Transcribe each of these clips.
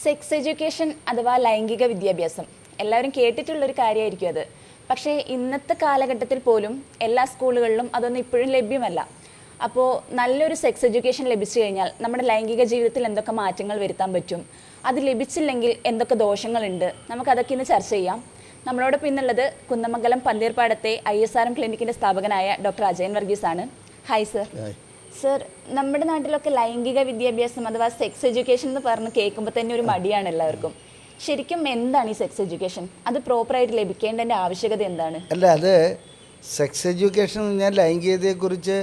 Sex education അഥവാ ലൈംഗിക വിദ്യാഭ്യാസം എല്ലാവരും കേട്ടിട്ടുള്ളൊരു കാര്യമായിരിക്കും അത്. പക്ഷേ ഇന്നത്തെ കാലഘട്ടത്തിൽ പോലും എല്ലാ സ്കൂളുകളിലും അതൊന്നും ഇപ്പോഴും ലഭ്യമല്ല. അപ്പോൾ നല്ലൊരു സെക്സ് എഡ്യൂക്കേഷൻ ലഭിച്ചു കഴിഞ്ഞാൽ നമ്മുടെ ലൈംഗിക ജീവിതത്തിൽ എന്തൊക്കെ മാറ്റങ്ങൾ വരുത്താൻ പറ്റും, അത് ലഭിച്ചില്ലെങ്കിൽ എന്തൊക്കെ ദോഷങ്ങളുണ്ട്, നമുക്കതൊക്കെ ഇന്ന് ചർച്ച ചെയ്യാം. നമ്മളോടൊപ്പം ഇന്നുള്ളത് കുന്നമംഗലം പന്തീർപ്പാടത്തെ ISRM ക്ലിനിക്കിൻ്റെ സ്ഥാപകനായ ഡോക്ടർ അജയൻ വർഗീസ് ആണ്. Hi sir. സർ, നമ്മുടെ നാട്ടിലൊക്കെ ലൈംഗിക വിദ്യാഭ്യാസം അഥവാ സെക്സ് എഡ്യൂക്കേഷൻ എന്ന് പറഞ്ഞ് കേൾക്കുമ്പോൾ തന്നെ ഒരു മടിയാണ് എല്ലാവർക്കും. ശരിക്കും എന്താണ് ഈ സെക്സ് എഡ്യൂക്കേഷൻ? അത് പ്രോപ്പറായിട്ട് ലഭിക്കേണ്ടതിൻ്റെ ആവശ്യകത എന്താണ്? അല്ല, അത് സെക്സ് എഡ്യൂക്കേഷൻ എന്ന് പറഞ്ഞാൽ ലൈംഗികതയെക്കുറിച്ച്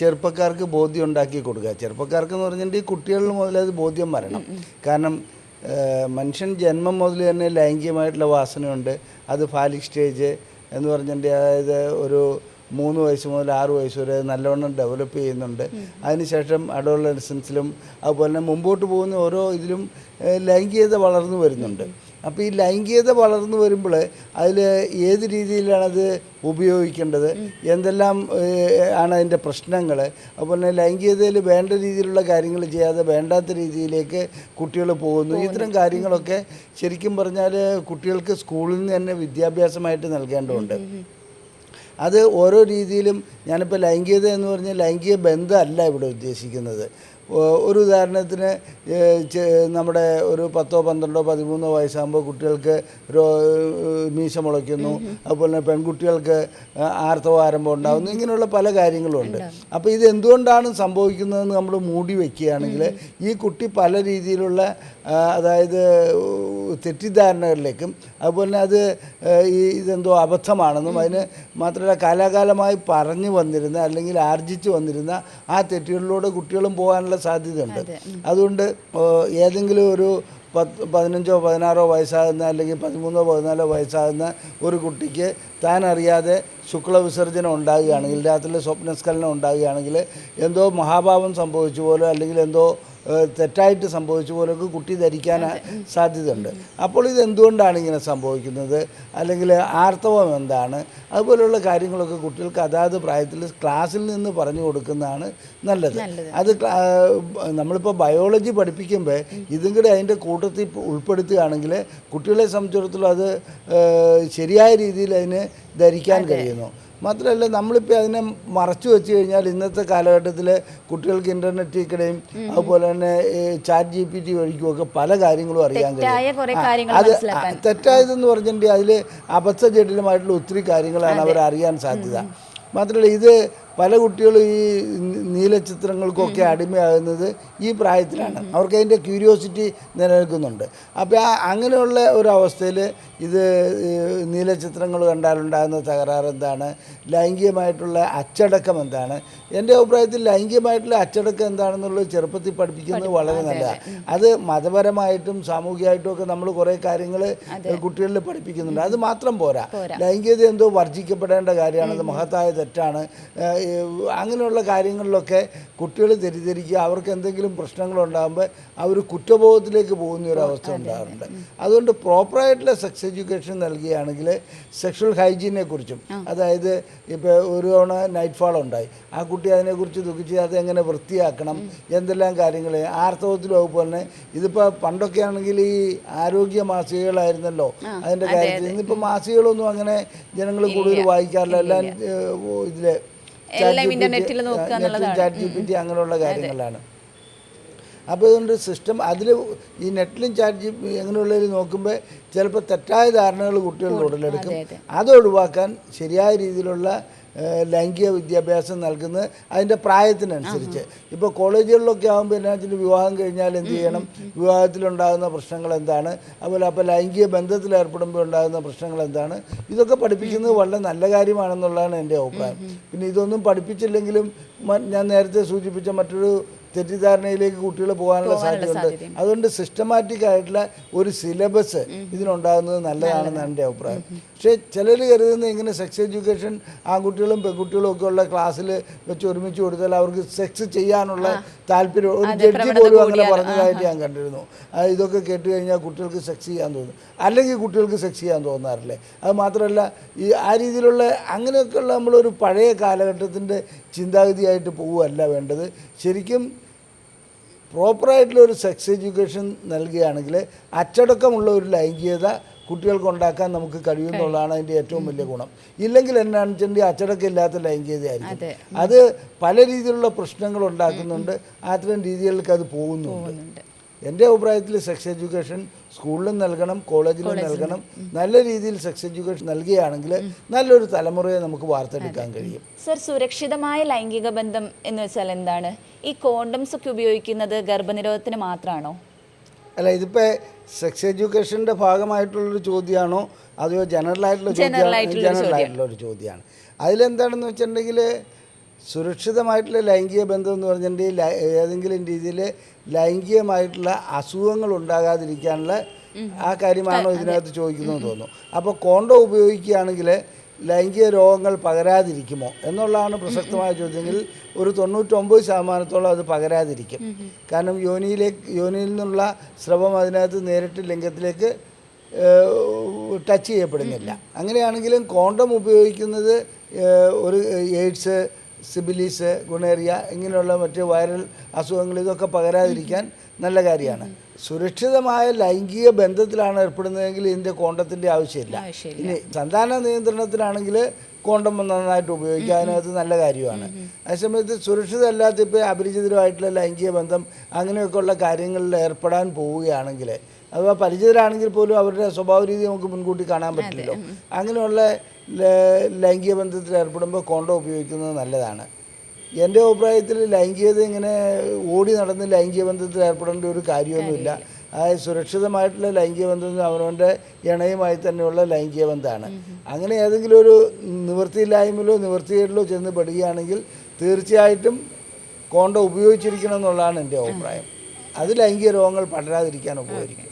ചെറുപ്പക്കാർക്ക് ബോധ്യം ഉണ്ടാക്കി കൊടുക്കുക. ചെറുപ്പക്കാർക്ക് എന്ന് പറഞ്ഞിട്ടുണ്ടെങ്കിൽ കുട്ടികളിൽ മുതൽ അത് ബോധ്യം വരണം. കാരണം മനുഷ്യൻ ജന്മം മുതൽ തന്നെ ലൈംഗികമായിട്ടുള്ള വാസനയുണ്ട്. അത് ഫാലിക് സ്റ്റേജ് എന്ന് പറഞ്ഞിട്ടുണ്ടെങ്കിൽ അതായത് ഒരു 3 വയസ്സ് മുതൽ 6 വയസ്സ് വരെ നല്ലവണ്ണം ഡെവലപ്പ് ചെയ്യുന്നുണ്ട്. അതിനുശേഷം അഡോളസൻസിലും അതുപോലെ തന്നെ മുമ്പോട്ട് പോകുന്ന ഓരോ ഇതിലും ലൈംഗികത വളർന്നു വരുന്നുണ്ട്. അപ്പോൾ ഈ ലൈംഗികത വളർന്നു വരുമ്പോൾ അതിൽ ഏത് രീതിയിലാണത് ഉപയോഗിക്കേണ്ടത്, എന്തെല്ലാം ആണ് അതിൻ്റെ പ്രശ്നങ്ങൾ, അതുപോലെ തന്നെ ലൈംഗികതയിൽ വേണ്ട രീതിയിലുള്ള കാര്യങ്ങൾ ചെയ്യാതെ വേണ്ടാത്ത രീതിയിലേക്ക് കുട്ടികൾ പോകുന്നു. ഇത്തരം കാര്യങ്ങളൊക്കെ ശരിക്കും പറഞ്ഞാൽ കുട്ടികൾക്ക് സ്കൂളിൽ നിന്ന് തന്നെ വിദ്യാഭ്യാസമായിട്ട് നൽകേണ്ടതുണ്ട്. അത് ഓരോ രീതിയിലും ഞാനിപ്പോൾ ലൈംഗികത എന്ന് പറഞ്ഞാൽ ലൈംഗിക ബന്ധമല്ല ഇവിടെ ഉദ്ദേശിക്കുന്നത്. ഒരു ഉദാഹരണത്തിന് നമ്മുടെ ഒരു 10, 12, 13 വയസ്സാകുമ്പോൾ കുട്ടികൾക്ക് മീശ മുളയ്ക്കുന്നു, അതുപോലെ തന്നെ പെൺകുട്ടികൾക്ക് ആർത്തവ ആരംഭം ഉണ്ടാകുന്നു. ഇങ്ങനെയുള്ള പല കാര്യങ്ങളുമുണ്ട്. അപ്പോൾ ഇത് എന്തുകൊണ്ടാണ് സംഭവിക്കുന്നതെന്ന് നമ്മൾ മൂടി വയ്ക്കുകയാണെങ്കിൽ ഈ കുട്ടി പല രീതിയിലുള്ള അതായത് തെറ്റിദ്ധാരണകളിലേക്കും അതുപോലെ തന്നെ അത് ഇതെന്തോ അബദ്ധമാണെന്നും അതിന് മാത്രമല്ല കാലാകാലമായി പറഞ്ഞു വന്നിരുന്ന അല്ലെങ്കിൽ ആർജിച്ചു വന്നിരുന്ന ആ തെറ്റുകളിലൂടെ കുട്ടികളും പോകാനുള്ള സാധ്യതയുണ്ട്. അതുകൊണ്ട് ഏതെങ്കിലും ഒരു 15, 16 വയസ്സാകുന്ന അല്ലെങ്കിൽ 13, 14 വയസ്സാകുന്ന ഒരു കുട്ടിക്ക് താൻ അറിയാതെ ശുക്ലവിസർജനം ഉണ്ടാകുകയാണെങ്കിൽ, രാത്രിയിലെ സ്വപ്നസ്ഖലനം ഉണ്ടാകുകയാണെങ്കിൽ എന്തോ മഹാഭാവം സംഭവിച്ച പോലെ അല്ലെങ്കിൽ എന്തോ തെറ്റായിട്ട് സംഭവിച്ച പോലൊക്കെ കുട്ടി ധരിക്കാൻ സാധ്യതയുണ്ട്. അപ്പോൾ ഇത് എന്തുകൊണ്ടാണ് ഇങ്ങനെ സംഭവിക്കുന്നത്, അല്ലെങ്കിൽ ആർത്തവം എന്താണ്, അതുപോലെയുള്ള കാര്യങ്ങളൊക്കെ കുട്ടികൾക്ക് അതാത് പ്രായത്തിൽ ക്ലാസ്സിൽ നിന്ന് പറഞ്ഞു കൊടുക്കുന്നതാണ് നല്ലത്. അത് നമ്മളിപ്പോൾ ബയോളജി പഠിപ്പിക്കുമ്പോൾ ഇതും കൂടെ അതിൻ്റെ കൂട്ടത്തിൽ ഉൾപ്പെടുത്തുകയാണെങ്കിൽ കുട്ടികളെ സംബന്ധിച്ചിടത്തോളം അത് ശരിയായ രീതിയിൽ അതിന് ധരിക്കാൻ കഴിയുന്നു. മാത്രമല്ല നമ്മളിപ്പോൾ അതിനെ മറച്ചു വെച്ച് കഴിഞ്ഞാൽ ഇന്നത്തെ കാലഘട്ടത്തിൽ കുട്ടികൾക്ക് ഇൻ്റർനെറ്റിൽ കൂടെയും അതുപോലെ തന്നെ ChatGPT വഴിക്കുമൊക്കെ പല കാര്യങ്ങളും അറിയാൻ കഴിയും. അത് തെറ്റായതെന്ന് പറഞ്ഞിട്ടുണ്ടെങ്കിൽ അതിൽ അബദ്ധജടിലമായിട്ടുള്ള ഒത്തിരി കാര്യങ്ങളാണ് അവർ അറിയാൻ സാധ്യത. മാത്രമല്ല ഇത് പല കുട്ടികളും ഈ നീലച്ചിത്രങ്ങൾക്കൊക്കെ അടിമയാകുന്നത് ഈ പ്രായത്തിലാണ്. അവർക്ക് അതിൻ്റെ ക്യൂരിയോസിറ്റി നിലനിൽക്കുന്നുണ്ട്. അപ്പോൾ അങ്ങനെയുള്ള ഒരവസ്ഥയിൽ ഇത് നീലച്ചിത്രങ്ങൾ കണ്ടാലുണ്ടാകുന്ന തകരാറ് എന്താണ്, ലൈംഗികമായിട്ടുള്ള അച്ചടക്കം എന്താണ്. എൻ്റെ അഭിപ്രായത്തിൽ ലൈംഗികമായിട്ടുള്ള അച്ചടക്കം എന്താണെന്നുള്ളത് ചെറുപ്പത്തിൽ പഠിപ്പിക്കുന്നത് വളരെ നല്ലതാണ്. അത് മതപരമായിട്ടും സാമൂഹികമായിട്ടും ഒക്കെ നമ്മൾ കുറേ കാര്യങ്ങൾ കുട്ടികളിൽ പഠിപ്പിക്കുന്നുണ്ട്. അത് മാത്രം പോരാ, ലൈംഗികത എന്തോ വർജിക്കപ്പെടേണ്ട കാര്യമാണ്, അത് മഹത്തായ തെറ്റാണ്. അങ്ങനെയുള്ള കാര്യങ്ങളിലൊക്കെ കുട്ടികൾ തെറ്റിദ്ധരിക്കുക, അവർക്ക് എന്തെങ്കിലും പ്രശ്നങ്ങളുണ്ടാകുമ്പോൾ അവർ കുറ്റബോധത്തിലേക്ക് പോകുന്ന ഒരു അവസ്ഥ ഉണ്ടാകാറുണ്ട്. അതുകൊണ്ട് പ്രോപ്പറായിട്ടുള്ള സെക്സ് എഡ്യൂക്കേഷൻ നൽകുകയാണെങ്കിൽ സെക്ഷൽ ഹൈജീനെ കുറിച്ചും, അതായത് ഇപ്പോൾ ഒരു തവണ നൈറ്റ് ഫാൾ ഉണ്ടായി, ആ കുട്ടി അതിനെക്കുറിച്ച് ദുഃഖിച്ച് അതെങ്ങനെ വൃത്തിയാക്കണം, എന്തെല്ലാം കാര്യങ്ങൾ ആർത്തവത്തിലും അതുപോലെ തന്നെ. ഇതിപ്പോൾ പണ്ടൊക്കെ ആണെങ്കിൽ ഈ ആരോഗ്യ മാസികകളായിരുന്നല്ലോ അതിൻ്റെ കാര്യത്തിൽ. ഇന്നിപ്പോൾ മാസികകളൊന്നും അങ്ങനെ ജനങ്ങൾ കൂടുതൽ വായിക്കാറില്ല. എല്ലാം ഇതിൽ ChatGPT അങ്ങനെയുള്ള കാര്യങ്ങളാണ്. അപ്പോൾ അതുകൊണ്ട് സിസ്റ്റം അതിൽ ഈ നെറ്റിലും ChatGPT അങ്ങനെയുള്ളതിൽ നോക്കുമ്പോൾ ചിലപ്പോൾ തെറ്റായ ധാരണകൾ കുട്ടികളുടെ ഉടലെടുക്കും. അത് ഒഴിവാക്കാൻ ശരിയായ രീതിയിലുള്ള ലൈംഗിക വിദ്യാഭ്യാസം നൽകുന്നത് അതിൻ്റെ പ്രായത്തിനനുസരിച്ച്. ഇപ്പോൾ കോളേജുകളിലൊക്കെ ആകുമ്പോൾ എന്നാ വെച്ചാൽ വിവാഹം കഴിഞ്ഞാൽ എന്ത് ചെയ്യണം, വിവാഹത്തിലുണ്ടാകുന്ന പ്രശ്നങ്ങൾ എന്താണ്, അതുപോലെ അപ്പോൾ ലൈംഗിക ബന്ധത്തിൽ ഏർപ്പെടുമ്പോൾ ഉണ്ടാകുന്ന പ്രശ്നങ്ങൾ എന്താണ്, ഇതൊക്കെ പഠിപ്പിക്കുന്നത് വളരെ നല്ല കാര്യമാണെന്നുള്ളതാണ് എൻ്റെ അഭിപ്രായം. പിന്നെ ഇതൊന്നും പഠിപ്പിച്ചില്ലെങ്കിലും ഞാൻ നേരത്തെ സൂചിപ്പിച്ച മറ്റൊരു തെറ്റിദ്ധാരണയിലേക്ക് കുട്ടികൾ പോകാനുള്ള സാധ്യതയുണ്ട്. അതുകൊണ്ട് സിസ്റ്റമാറ്റിക് ആയിട്ടുള്ള ഒരു സിലബസ് ഇതിനുണ്ടാകുന്നത് നല്ലതാണെന്നാണ് എൻ്റെ അഭിപ്രായം. പക്ഷേ ചിലർ കരുതുന്നത് ഇങ്ങനെ സെക്സ് എഡ്യൂക്കേഷൻ ആൺകുട്ടികളും പെൺകുട്ടികളും ഒക്കെ ഉള്ള ക്ലാസ്സിൽ വെച്ച് ഒരുമിച്ച് കൊടുത്താൽ അവർക്ക് സെക്സ് ചെയ്യാനുള്ള താല്പര്യം, ഒരു ജഡ്ജി പോലും അങ്ങനെ പറഞ്ഞതായിട്ട് ഞാൻ കണ്ടിരുന്നു. ഇതൊക്കെ കേട്ട് കഴിഞ്ഞാൽ കുട്ടികൾക്ക് സെക്സ് ചെയ്യാൻ തോന്നും, അല്ലെങ്കിൽ കുട്ടികൾക്ക് സെക്സ് ചെയ്യാൻ തോന്നാറില്ലേ. അത് മാത്രമല്ല ഈ ആ രീതിയിലുള്ള അങ്ങനെയൊക്കെയുള്ള നമ്മളൊരു പഴയ കാലഘട്ടത്തിൻ്റെ ചിന്താഗതിയായിട്ട് പോവുകയല്ല വേണ്ടത്. ശരിക്കും പ്രോപ്പറായിട്ടുള്ള ഒരു സെക്സ് എഡ്യൂക്കേഷൻ നൽകുകയാണെങ്കിൽ അച്ചടക്കമുള്ള ഒരു ലൈംഗികത കുട്ടികൾക്ക് ഉണ്ടാക്കാൻ നമുക്ക് കഴിയുമെന്നുള്ളതാണ് അതിൻ്റെ ഏറ്റവും വലിയ ഗുണം. ഇല്ലെങ്കിൽ എന്നാണെന്ന് വെച്ചിട്ടുണ്ടെങ്കിൽ അച്ചടക്കം ഇല്ലാത്ത ലൈംഗികതയായിരിക്കും. അത് പല രീതിയിലുള്ള പ്രശ്നങ്ങൾ ഉണ്ടാക്കുന്നുണ്ട്, അത്തരം രീതികളിലേക്ക് അത് പോകുന്നുണ്ട്. എൻ്റെ അഭിപ്രായത്തിൽ സെക്സ് എഡ്യൂക്കേഷൻ സ്കൂളിലും നൽകണം, കോളേജിലും നൽകണം. നല്ല രീതിയിൽ സെക്സ് എഡ്യൂക്കേഷൻ നൽകുകയാണെങ്കിൽ നല്ലൊരു തലമുറയെ നമുക്ക് വാർത്തെടുക്കാൻ കഴിയും. സർ, സുരക്ഷിതമായ ലൈംഗിക ബന്ധം എന്ന് വെച്ചാൽ എന്താണ്? ഈ കോണ്ടംസ് ഒക്കെ ഉപയോഗിക്കുന്നത് ഗർഭനിരോധത്തിന് മാത്രമാണോ? അല്ല, ഇതിപ്പോൾ സെക്സ് എഡ്യൂക്കേഷൻ്റെ ഭാഗമായിട്ടുള്ളൊരു ചോദ്യമാണോ അതോ ജനറലായിട്ടുള്ളൊരു ചോദ്യമാണ്. അതിലെന്താണെന്ന് വെച്ചിട്ടുണ്ടെങ്കിൽ സുരക്ഷിതമായിട്ടുള്ള ലൈംഗിക ബന്ധം എന്ന് പറഞ്ഞിട്ടുണ്ടെങ്കിൽ ഏതെങ്കിലും രീതിയിൽ ലൈംഗികമായിട്ടുള്ള അസുഖങ്ങൾ ഉണ്ടാകാതിരിക്കാനുള്ള ആ കാര്യമാണോ ഇതിനകത്ത് ചോദിക്കുന്നതെന്ന് തോന്നുന്നു. അപ്പോൾ കോണ്ടം ഉപയോഗിക്കുകയാണെങ്കിൽ ലൈംഗിക രോഗങ്ങൾ പകരാതിരിക്കുമോ എന്നുള്ളതാണ് പ്രസക്തമായ ചോദ്യമെങ്കിൽ ഒരു 99% അത് പകരാതിരിക്കും. കാരണം യോനിയിൽ നിന്നുള്ള സ്രവം അതിനകത്ത് നേരിട്ട് ലിംഗത്തിലേക്ക് ടച്ച് ചെയ്യപ്പെടുന്നില്ല. അങ്ങനെയാണെങ്കിലും കോണ്ടം ഉപയോഗിക്കുന്നത് ഒരു എയ്ഡ്സ്, സിബിലിസ്, ഗുണേറിയ ഇങ്ങനെയുള്ള മറ്റ് വൈറൽ അസുഖങ്ങൾ ഇതൊക്കെ പകരാതിരിക്കാൻ നല്ല കാര്യമാണ്. സുരക്ഷിതമായ ലൈംഗിക ബന്ധത്തിലാണ് ഏർപ്പെടുന്നതെങ്കിൽ ഇതിൻ്റെ കോണ്ടത്തിൻ്റെ ആവശ്യമില്ല. ഇനി സന്താന നിയന്ത്രണത്തിലാണെങ്കിൽ കോണ്ടം നന്നായിട്ട് ഉപയോഗിക്കുക, അതിനകത്ത് നല്ല കാര്യമാണ്. അതേസമയത്ത് സുരക്ഷിതമല്ലാത്ത ഇപ്പോൾ അപരിചിതരുമായിട്ടുള്ള ലൈംഗിക ബന്ധം അങ്ങനെയൊക്കെയുള്ള കാര്യങ്ങളിൽ ഏർപ്പെടാൻ പോവുകയാണെങ്കിൽ, അഥവാ പരിചിതരാണെങ്കിൽ പോലും അവരുടെ സ്വഭാവ രീതി നമുക്ക് മുൻകൂട്ടി കാണാൻ പറ്റില്ലല്ലോ. അങ്ങനെയുള്ള ലൈംഗിക ബന്ധത്തിൽ ഏർപ്പെടുമ്പോൾ കോണ്ടം ഉപയോഗിക്കുന്നത് നല്ലതാണ്. എൻ്റെ അഭിപ്രായത്തിൽ ലൈംഗികത ഇങ്ങനെ ഓടി നടന്ന് ലൈംഗിക ബന്ധത്തിൽ ഏർപ്പെടേണ്ട ഒരു കാര്യമൊന്നുമില്ല. അതായത് സുരക്ഷിതമായിട്ടുള്ള ലൈംഗിക ബന്ധം അവനവൻ്റെ ഇണയുമായി തന്നെയുള്ള ലൈംഗിക ബന്ധമാണ്. അങ്ങനെ ഏതെങ്കിലും ഒരു നിവൃത്തിയില്ലായ്മയിലോ നിവൃത്തികേടിലോ ചെന്ന് പെടുകയാണെങ്കിൽ തീർച്ചയായിട്ടും കോണ്ടം ഉപയോഗിച്ചിരിക്കണം എന്നുള്ളതാണ് എൻ്റെ അഭിപ്രായം. അത് ലൈംഗിക രോഗങ്ങൾ പടരാതിരിക്കാൻ ഉപകരിക്കും.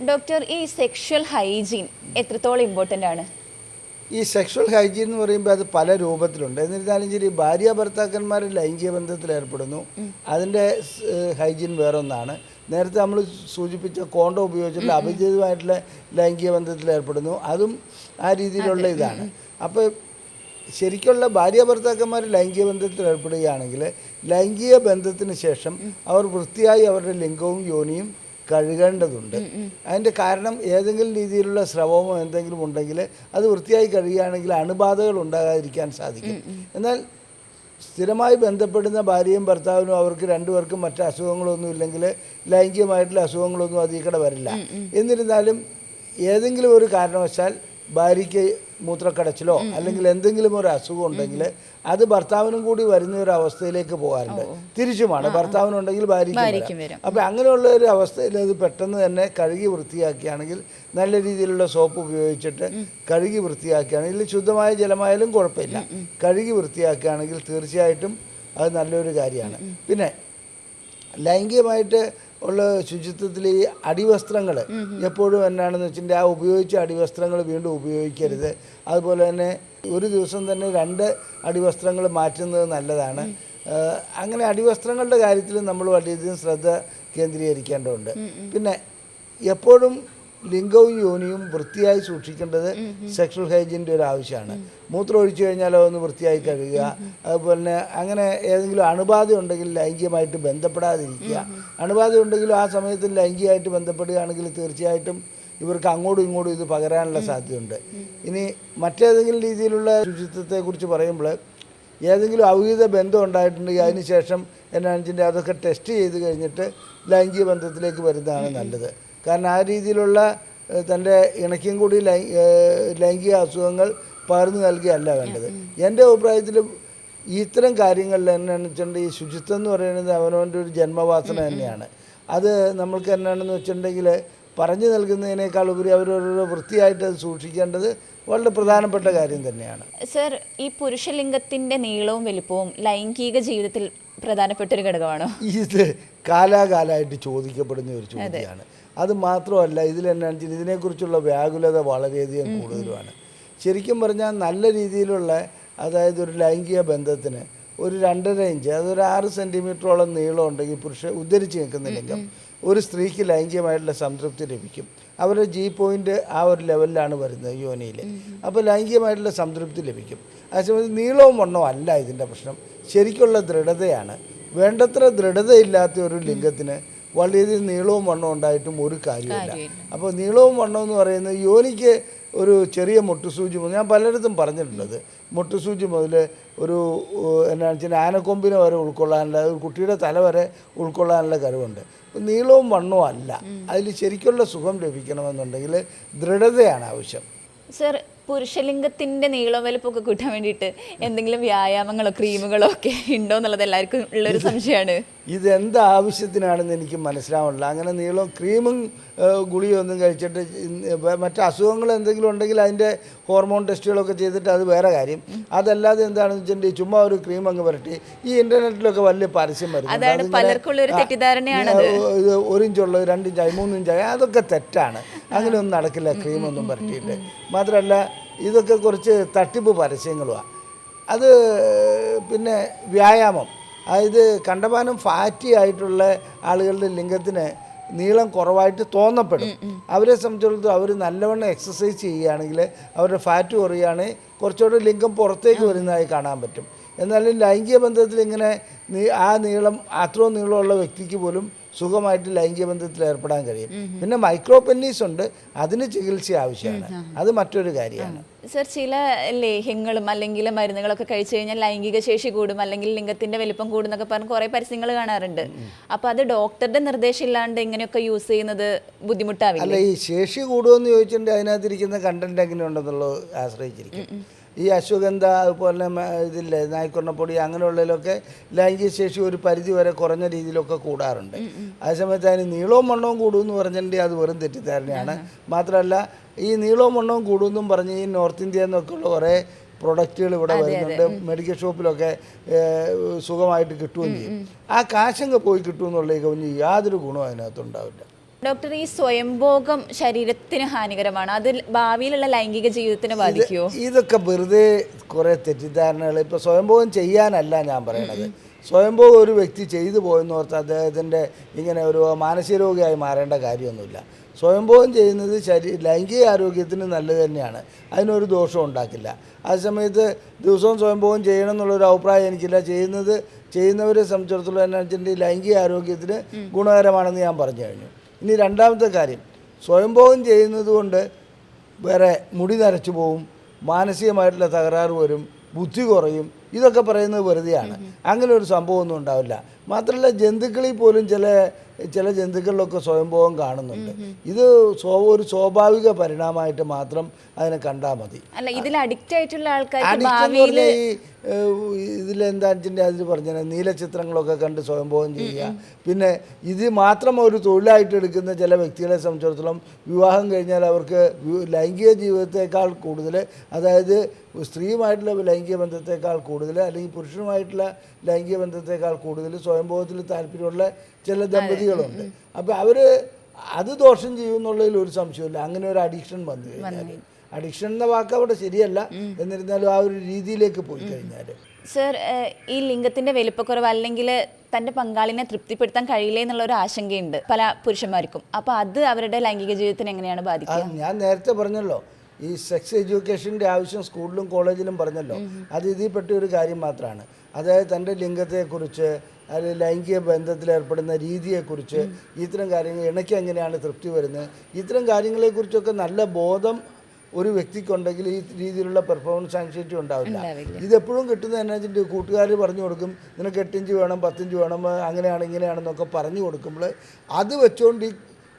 ഡോക്ടർ, ഈ സെക്ഷൽ ഹൈജീൻ എത്രത്തോളം ഇമ്പോർട്ടൻ്റ് ആണ്? ഈ സെക്ഷൽ ഹൈജീൻ എന്ന് പറയുമ്പോൾ അത് പല രൂപത്തിലുണ്ട്. എന്നിരുന്നാലും ശരി, ഭാര്യ ഭർത്താക്കന്മാർ ലൈംഗിക ബന്ധത്തിൽ ഏർപ്പെടുന്നു, അതിൻ്റെ ഹൈജീൻ വേറൊന്നാണ്. നേരത്തെ നമ്മൾ സൂചിപ്പിച്ച കോണ്ടം ഉപയോഗിച്ചിട്ടുള്ള അപരിചിതമായിട്ടുള്ള ലൈംഗിക ബന്ധത്തിൽ ഏർപ്പെടുന്നു, അതും ആ രീതിയിലുള്ള ഇതാണ്. അപ്പോൾ ശരിക്കുള്ള ഭാര്യ ഭർത്താക്കന്മാർ ലൈംഗിക ബന്ധത്തിൽ ഏർപ്പെടുകയാണെങ്കിൽ ലൈംഗിക ബന്ധത്തിന് ശേഷം അവർ വൃത്തിയായി അവരുടെ ലിംഗവും യോനിയും കഴുകേണ്ടതുണ്ട്. അതിൻ്റെ കാരണം ഏതെങ്കിലും രീതിയിലുള്ള സ്രവമോ എന്തെങ്കിലും ഉണ്ടെങ്കിൽ അത് വൃത്തിയായി കഴുകുകയാണെങ്കിൽ അണുബാധകൾ ഉണ്ടാകാതിരിക്കാൻ സാധിക്കും. എന്നാൽ സ്ഥിരമായി ബന്ധപ്പെടുന്ന ഭാര്യയും ഭർത്താവിനും അവർക്ക് രണ്ടുപേർക്കും മറ്റ് അസുഖങ്ങളൊന്നും ഇല്ലെങ്കിൽ ലൈംഗികമായിട്ടുള്ള അസുഖങ്ങളൊന്നും അതിൽ വരില്ല. എന്നിരുന്നാലും ഏതെങ്കിലും ഒരു കാരണവശാൽ ഭാര്യയ്ക്ക് മൂത്രക്കടച്ചിലോ അല്ലെങ്കിൽ എന്തെങ്കിലും ഒരു അസുഖം ഉണ്ടെങ്കിൽ അത് ഭർത്താവിനും കൂടി വരുന്ന ഒരു അവസ്ഥയിലേക്ക് പോകാറുണ്ട്. തിരിച്ചുമാണ്, ഭർത്താവിനുണ്ടെങ്കിൽ ഭാര്യയ്ക്കും വരും. അപ്പോൾ അങ്ങനെയുള്ള ഒരു അവസ്ഥയിൽ അത് പെട്ടെന്ന് തന്നെ കഴുകി വൃത്തിയാക്കുകയാണെങ്കിൽ, നല്ല രീതിയിലുള്ള സോപ്പ് ഉപയോഗിച്ചിട്ട് കഴുകി വൃത്തിയാക്കുകയാണെങ്കിൽ, ശുദ്ധമായ ജലമായാലും കുഴപ്പമില്ല, കഴുകി വൃത്തിയാക്കുകയാണെങ്കിൽ തീർച്ചയായിട്ടും അത് നല്ലൊരു കാര്യമാണ്. പിന്നെ ലൈംഗികമായിട്ട് ഉള്ള ശുചിത്വത്തിൽ ഈ അടിവസ്ത്രങ്ങൾ എപ്പോഴും എന്നാണെന്ന് വെച്ചിട്ടുണ്ടെങ്കിൽ ആ ഉപയോഗിച്ച അടിവസ്ത്രങ്ങൾ വീണ്ടും ഉപയോഗിക്കരുത്. അതുപോലെ തന്നെ ഒരു ദിവസം തന്നെ 2 അടിവസ്ത്രങ്ങൾ മാറ്റുന്നത് നല്ലതാണ്. അങ്ങനെ അടിവസ്ത്രങ്ങളുടെ കാര്യത്തിൽ നമ്മൾ വളരെയധികം ശ്രദ്ധ കേന്ദ്രീകരിക്കേണ്ടതുണ്ട്. പിന്നെ എപ്പോഴും ലിംഗവും യോനിയും വൃത്തിയായി സൂക്ഷിക്കേണ്ടത് സെക്ഷൽ ഹൈജീൻ്റെ ഒരു ആവശ്യമാണ്. മൂത്രം ഒഴിച്ചു കഴിഞ്ഞാൽ അതൊന്ന് വൃത്തിയായി കഴുകുക. അതുപോലെ തന്നെ അങ്ങനെ ഏതെങ്കിലും അണുബാധ ഉണ്ടെങ്കിൽ ലൈംഗികമായിട്ട് ബന്ധപ്പെടാതിരിക്കുക. അണുബാധ ഉണ്ടെങ്കിലും ആ സമയത്ത് ലൈംഗികമായിട്ട് ബന്ധപ്പെടുകയാണെങ്കിൽ തീർച്ചയായിട്ടും ഇവർക്ക് അങ്ങോട്ടും ഇങ്ങോട്ടും ഇത് പകരാനുള്ള സാധ്യതയുണ്ട്. ഇനി മറ്റേതെങ്കിലും രീതിയിലുള്ള ശുചിത്വത്തെക്കുറിച്ച് പറയുമ്പോൾ ഏതെങ്കിലും അവിഹിത ബന്ധം ഉണ്ടായിട്ടുണ്ടെങ്കിൽ അതിന് ശേഷം എന്നാണെന്ന് വെച്ചിട്ടുണ്ടെങ്കിൽ അതൊക്കെ ടെസ്റ്റ് ചെയ്ത് കഴിഞ്ഞിട്ട് ലൈംഗിക ബന്ധത്തിലേക്ക് വരുന്നതാണ് നല്ലത്. കാരണം ആ രീതിയിലുള്ള തൻ്റെ ഇണയ്ക്കും കൂടി ലൈംഗിക അസുഖങ്ങൾ പകർന്നു നൽകുകയല്ല വേണ്ടത്. എൻ്റെ അഭിപ്രായത്തിൽ ഇത്തരം കാര്യങ്ങളിൽ എന്നാണെന്ന് വെച്ചിട്ടുണ്ടെങ്കിൽ ഈ ശുചിത്വം എന്ന് പറയുന്നത് അവനവൻ്റെ ഒരു ജന്മവാസന തന്നെയാണ്. അത് നമ്മൾക്ക് എന്നാണെന്ന് വെച്ചിട്ടുണ്ടെങ്കിൽ പറഞ്ഞു നൽകുന്നതിനേക്കാൾ ഉപരി അവരവരുടെ വൃത്തിയായിട്ട് അത് സൂക്ഷിക്കേണ്ടത് വളരെ പ്രധാനപ്പെട്ട കാര്യം തന്നെയാണ്. സർ, ഈ പുരുഷലിംഗത്തിൻ്റെ നീളവും വലുപ്പവും ലൈംഗിക ജീവിതത്തിൽ പ്രധാനപ്പെട്ട ഒരു ഘടകമാണോ? ഇത് കാലാകാലമായിട്ട് ചോദിക്കപ്പെടുന്ന ഒരു ചോദ്യമാണ്. അത് മാത്രമല്ല, ഇതിലെന്നാണെന്ന് വെച്ചാൽ ഇതിനെക്കുറിച്ചുള്ള വ്യാകുലത വളരെയധികം കൂടുതലുമാണ്. ശരിക്കും പറഞ്ഞാൽ നല്ല രീതിയിലുള്ള, അതായത് ഒരു ലൈംഗിക ബന്ധത്തിന് ഒരു 2.5 ഇഞ്ച്, അതൊരു 6 സെൻറ്റിമീറ്ററോളം നീളം ഉണ്ടെങ്കിൽ ഉദ്ധരിച്ച് നിൽക്കുന്ന ലിംഗം ഒരു സ്ത്രീക്ക് ലൈംഗികമായിട്ടുള്ള സംതൃപ്തി ലഭിക്കും. അവരുടെ ജി പോയിൻ്റ് ആ ഒരു ലെവലിലാണ് വരുന്നത് യോനിയിൽ. അപ്പോൾ ലൈംഗികമായിട്ടുള്ള സംതൃപ്തി ലഭിക്കും. അതേസമയത്ത് നീളവും വണ്ണവും അല്ല ഇതിൻ്റെ പ്രശ്നം, ശരിക്കുള്ള ദൃഢതയാണ്. വേണ്ടത്ര ദൃഢതയില്ലാത്ത ഒരു ലിംഗത്തിന് വളരെയധികം നീളവും വണ്ണവും ഉണ്ടായിട്ടും ഒരു കാര്യമില്ല. അപ്പോൾ നീളവും വണ്ണവും എന്ന് പറയുന്നത് യോനിക്ക് ഒരു ചെറിയ മുട്ടുസൂചി മുതൽ, ഞാൻ പലയിടത്തും പറഞ്ഞിട്ടുള്ളത്, മുട്ടുസൂചി മുതൽ ഒരു എന്നാണെന്ന് വെച്ചാൽ ആനക്കൊമ്പിനെ വരെ ഉൾക്കൊള്ളാനുള്ള, ഒരു കുട്ടിയുടെ തല വരെ ഉൾക്കൊള്ളാനുള്ള കഴിവുണ്ട്. നീളവും വണ്ണവും അല്ല, അതിൽ ശരിക്കുള്ള സുഖം ലഭിക്കണമെന്നുണ്ടെങ്കിൽ ദൃഢതയാണ് ആവശ്യം. സർ, പുരുഷലിംഗത്തിൻ്റെ നീളവും വലുപ്പമൊക്കെ കൂട്ടാൻ വേണ്ടിയിട്ട് എന്തെങ്കിലും വ്യായാമങ്ങളോ ക്രീമുകളോ ഒക്കെ ഉണ്ടോ എന്നുള്ളത് എല്ലാവർക്കും ഉള്ളൊരു സംശയമാണ്. ഇതെന്ത് ആവശ്യത്തിനാണെന്ന് എനിക്ക് മനസ്സിലാവുന്നില്ല. അങ്ങനെ നീളം ക്രീമും ഗുളിയൊന്നും കഴിച്ചിട്ട് മറ്റ് അസുഖങ്ങൾ എന്തെങ്കിലും ഉണ്ടെങ്കിൽ അതിൻ്റെ ഹോർമോൺ ടെസ്റ്റുകളൊക്കെ ചെയ്തിട്ട് അത് വേറെ കാര്യം. അതല്ലാതെ എന്താണെന്ന് വെച്ചിട്ടുണ്ടെങ്കിൽ ചുമ്മാ ഒരു ക്രീം അങ്ങ് പുരട്ടി, ഈ ഇൻ്റർനെറ്റിലൊക്കെ വലിയ പരസ്യം വരുന്നുണ്ട്. ഇത് 1 ഇഞ്ചുള്ള 2 ഇഞ്ചായി 3 ഇഞ്ചായി, അതൊക്കെ തെറ്റാണ്. അങ്ങനെയൊന്നും നടക്കില്ല ക്രീമൊന്നും പുരട്ടിയിട്ട്. മാത്രമല്ല ഇതൊക്കെ കുറച്ച് തട്ടിപ്പ് പരസ്യങ്ങളുമാണ്. അത് പിന്നെ വ്യായാമം, അതായത് കണ്ടമാനം ഫാറ്റി ആയിട്ടുള്ള ആളുകളുടെ ലിംഗത്തിന് നീളം കുറവായിട്ട് തോന്നപ്പെടും. അവരെ സംബന്ധിച്ചിടത്തോളം അവർ നല്ലവണ്ണം എക്സസൈസ് ചെയ്യുകയാണെങ്കിൽ അവരുടെ ഫാറ്റ് കുറയുകയാണെങ്കിൽ കുറച്ചുകൂടെ ലിംഗം പുറത്തേക്ക് വരുന്നതായി കാണാൻ പറ്റും. എന്നാലും ലൈംഗിക ബന്ധത്തിൽ ഇങ്ങനെ ആ നീളം, അത്രയും നീളമുള്ള വ്യക്തിക്ക് പോലും സുഖമായിട്ട് ലൈംഗിക ബന്ധത്തിൽ ഏർപ്പെടാൻ കഴിയും. പിന്നെ മൈക്രോ പെന്നീസ് ഉണ്ട്, അതിന് ചികിത്സ ആവശ്യമാണ്, അത് മറ്റൊരു കാര്യമാണ്. സർ, ചില ലേഹ്യങ്ങളും അല്ലെങ്കിൽ മരുന്നുകളൊക്കെ കഴിച്ചു കഴിഞ്ഞാൽ ലൈംഗിക ശേഷി കൂടും, അല്ലെങ്കിൽ ലിംഗത്തിന്റെ വലിപ്പം കൂടും എന്നൊക്കെ പറഞ്ഞ് കുറേ പരസ്യങ്ങൾ കാണാറുണ്ട്. അപ്പോൾ അത് ഡോക്ടറുടെ നിർദ്ദേശം ഇല്ലാണ്ട് ഇങ്ങനെയൊക്കെ യൂസ് ചെയ്യുന്നത് ബുദ്ധിമുട്ടാവില്ല? അല്ല, ഈ ശേഷി കൂടുമെന്ന് ചോദിച്ചിട്ടുണ്ടെങ്കിൽ അതിനകത്തിരിക്കുന്ന കണ്ടന്റ് എങ്ങനെയുണ്ടെന്നുള്ളത് ആശ്രയിച്ചിരിക്കും. ഈ അശ്വഗന്ധ, അതുപോലെ ഇതില്ലേ നായ്ക്കൊണ്ണപ്പൊടി, അങ്ങനെയുള്ളതിലൊക്കെ ലൈംഗിക ശേഷി ഒരു പരിധി വരെ കുറഞ്ഞ രീതിയിലൊക്കെ കൂടാറുണ്ട്. അതേസമയത്ത് അതിന് നീളവും വണ്ണവും കൂടുമെന്ന് പറഞ്ഞിട്ടുണ്ടെങ്കിൽ അത് വെറും തെറ്റിദ്ധാരണയാണ്. മാത്രമല്ല ഈ നീളവും വണ്ണവും കൂടുമെന്നും പറഞ്ഞ് ഈ നോർത്ത് ഇന്ത്യയിൽ നിന്നൊക്കെയുള്ള കുറേ പ്രൊഡക്റ്റുകൾ ഇവിടെ വരുന്നുണ്ട്. മെഡിക്കൽ ഷോപ്പിലൊക്കെ സുഖമായിട്ട് കിട്ടുകയും ചെയ്യും. ആ കാശങ്ങ് പോയി കിട്ടുമെന്നുള്ള കവിഞ്ഞ് യാതൊരു ഗുണവും അതിനകത്തുണ്ടാവില്ല. ഡോക്ടർ, ഈ സ്വയംഭോഗം ശരീരത്തിന് ഹാനികരമാണ്, അത് ഭാവിയിലുള്ള ലൈംഗിക ജീവിതത്തിന് ബാധിക്കുമോ? ഇതൊക്കെ വെറുതെ കുറേ തെറ്റിദ്ധാരണകൾ. ഇപ്പോൾ സ്വയംഭോഗം ചെയ്യാനല്ല ഞാൻ പറയണത്. സ്വയംഭോഗം ഒരു വ്യക്തി ചെയ്തു പോയെന്ന് ഓർത്ത് അദ്ദേഹത്തിൻ്റെ ഇങ്ങനെ ഒരു മാനസിക രോഗിയായി മാറേണ്ട കാര്യമൊന്നുമില്ല. സ്വയംഭോഗം ചെയ്യുന്നത് ലൈംഗിക ആരോഗ്യത്തിന് നല്ലത് തന്നെയാണ്, അതിനൊരു ദോഷവും ഉണ്ടാക്കില്ല. അതേസമയത്ത് ദിവസവും സ്വയംഭോഗം ചെയ്യണം എന്നുള്ളൊരു അഭിപ്രായം എനിക്കില്ല. ചെയ്യുന്നവരെ സംബന്ധിച്ചിടത്തോളം എന്നാ വെച്ചിട്ടുണ്ടെങ്കിൽ ലൈംഗിക ആരോഗ്യത്തിന് ഗുണകരമാണെന്ന് ഞാൻ പറഞ്ഞു കഴിഞ്ഞു. ഇനി രണ്ടാമത്തെ കാര്യം, സ്വയംഭോഗം ചെയ്യുന്നത് കൊണ്ട് വേറെ മുടി നരച്ചു പോവും, മാനസികമായിട്ടുള്ള തകരാറ് വരും, ബുദ്ധി കുറയും, ഇതൊക്കെ പറയുന്നത് വെറുതെയാണ്. അങ്ങനെ ഒരു സംഭവമൊന്നും ഉണ്ടാവില്ല. മാത്രമല്ല ജന്തുക്കളിൽ പോലും ചില ജന്തുക്കളിലൊക്കെ സ്വയംഭോഗം കാണുന്നുണ്ട്. ഇത് ഒരു സ്വാഭാവിക പരിണാമമായിട്ട് മാത്രം അതിനെ കണ്ടാൽ മതി. അല്ല, ഇതിൽ അഡിക്റ്റ് ആയിട്ടുള്ള ആൾക്കാർ ഇതിലെന്താണെന്ന് വെച്ചിട്ടുണ്ടെങ്കിൽ അതിൽ പറഞ്ഞാൽ നീലചിത്രങ്ങളൊക്കെ കണ്ട് സ്വയംഭോഗം ചെയ്യുക. പിന്നെ ഇത് മാത്രം ഒരു തൊഴിലായിട്ട് എടുക്കുന്ന ചില വ്യക്തികളെ സംബന്ധിച്ചിടത്തോളം വിവാഹം കഴിഞ്ഞാൽ അവർക്ക് ലൈംഗിക ജീവിതത്തെക്കാൾ കൂടുതൽ, അതായത് സ്ത്രീയുമായിട്ടുള്ള ലൈംഗിക ബന്ധത്തെക്കാൾ കൂടുതൽ അല്ലെങ്കിൽ പുരുഷനുമായിട്ടുള്ള ലൈംഗിക ബന്ധത്തെക്കാൾ കൂടുതൽ സ്വയംഭോഗത്തിൽ താല്പര്യമുള്ള ചില ദമ്പതികളുണ്ട്. അപ്പോൾ അവർ അത് ദോഷം ചെയ്യുമെന്നുള്ളതിൽ ഒരു സംശയമില്ല. അങ്ങനെ ഒരു അഡിക്ഷൻ വന്നു കഴിഞ്ഞാൽ, അഡിക്ഷൻ എന്ന വാക്ക് അവിടെ ശരിയല്ല, എന്നിരുന്നാലും ആ ഒരു രീതിയിലേക്ക് പോയി കഴിഞ്ഞാൽ. സർ, ഈ ലിംഗത്തിന്റെ വലിപ്പക്കുറവ് അല്ലെങ്കിൽ തൻ്റെ പങ്കാളിനെ തൃപ്തിപ്പെടുത്താൻ കഴിയില്ല എന്നുള്ള ഒരു ആശങ്കയുണ്ട് പല പുരുഷന്മാർക്കും. അപ്പോൾ അത് അവരുടെ ലൈംഗിക ജീവിതത്തിന് എങ്ങനെയാണ് ബാധിക്കുക? ഞാൻ നേരത്തെ പറഞ്ഞല്ലോ, ഈ സെക്സ് എഡ്യൂക്കേഷൻ്റെ ആവശ്യം സ്കൂളിലും കോളേജിലും പറഞ്ഞല്ലോ, അത് ഇതിൽപ്പെട്ട ഒരു കാര്യം മാത്രമാണ്. അതായത് തൻ്റെ ലിംഗത്തെക്കുറിച്ച്, അല്ലെങ്കിൽ ലൈംഗിക ബന്ധത്തിൽ ഏർപ്പെടുന്ന രീതിയെക്കുറിച്ച്, ഇത്തരം കാര്യങ്ങൾ ഇണയ്ക്ക് എങ്ങനെയാണ് തൃപ്തി വരുന്നത്, ഇത്തരം കാര്യങ്ങളെക്കുറിച്ചൊക്കെ നല്ല ബോധം ഒരു വ്യക്തിക്കുണ്ടെങ്കിൽ ഈ രീതിയിലുള്ള പെർഫോമൻസ് ആങ്സൈറ്റി ഉണ്ടാവില്ല. ഇതെപ്പോഴും കിട്ടുന്നത് എന്നാ വെച്ചിട്ട് കൂട്ടുകാർ പറഞ്ഞു കൊടുക്കും, നിനക്ക് 8 ഇഞ്ച് വേണം, 10 ഇഞ്ച് വേണം, അങ്ങനെയാണ് ഇങ്ങനെയാണെന്നൊക്കെ പറഞ്ഞു കൊടുക്കുമ്പോൾ അത് വെച്ചുകൊണ്ട് ഈ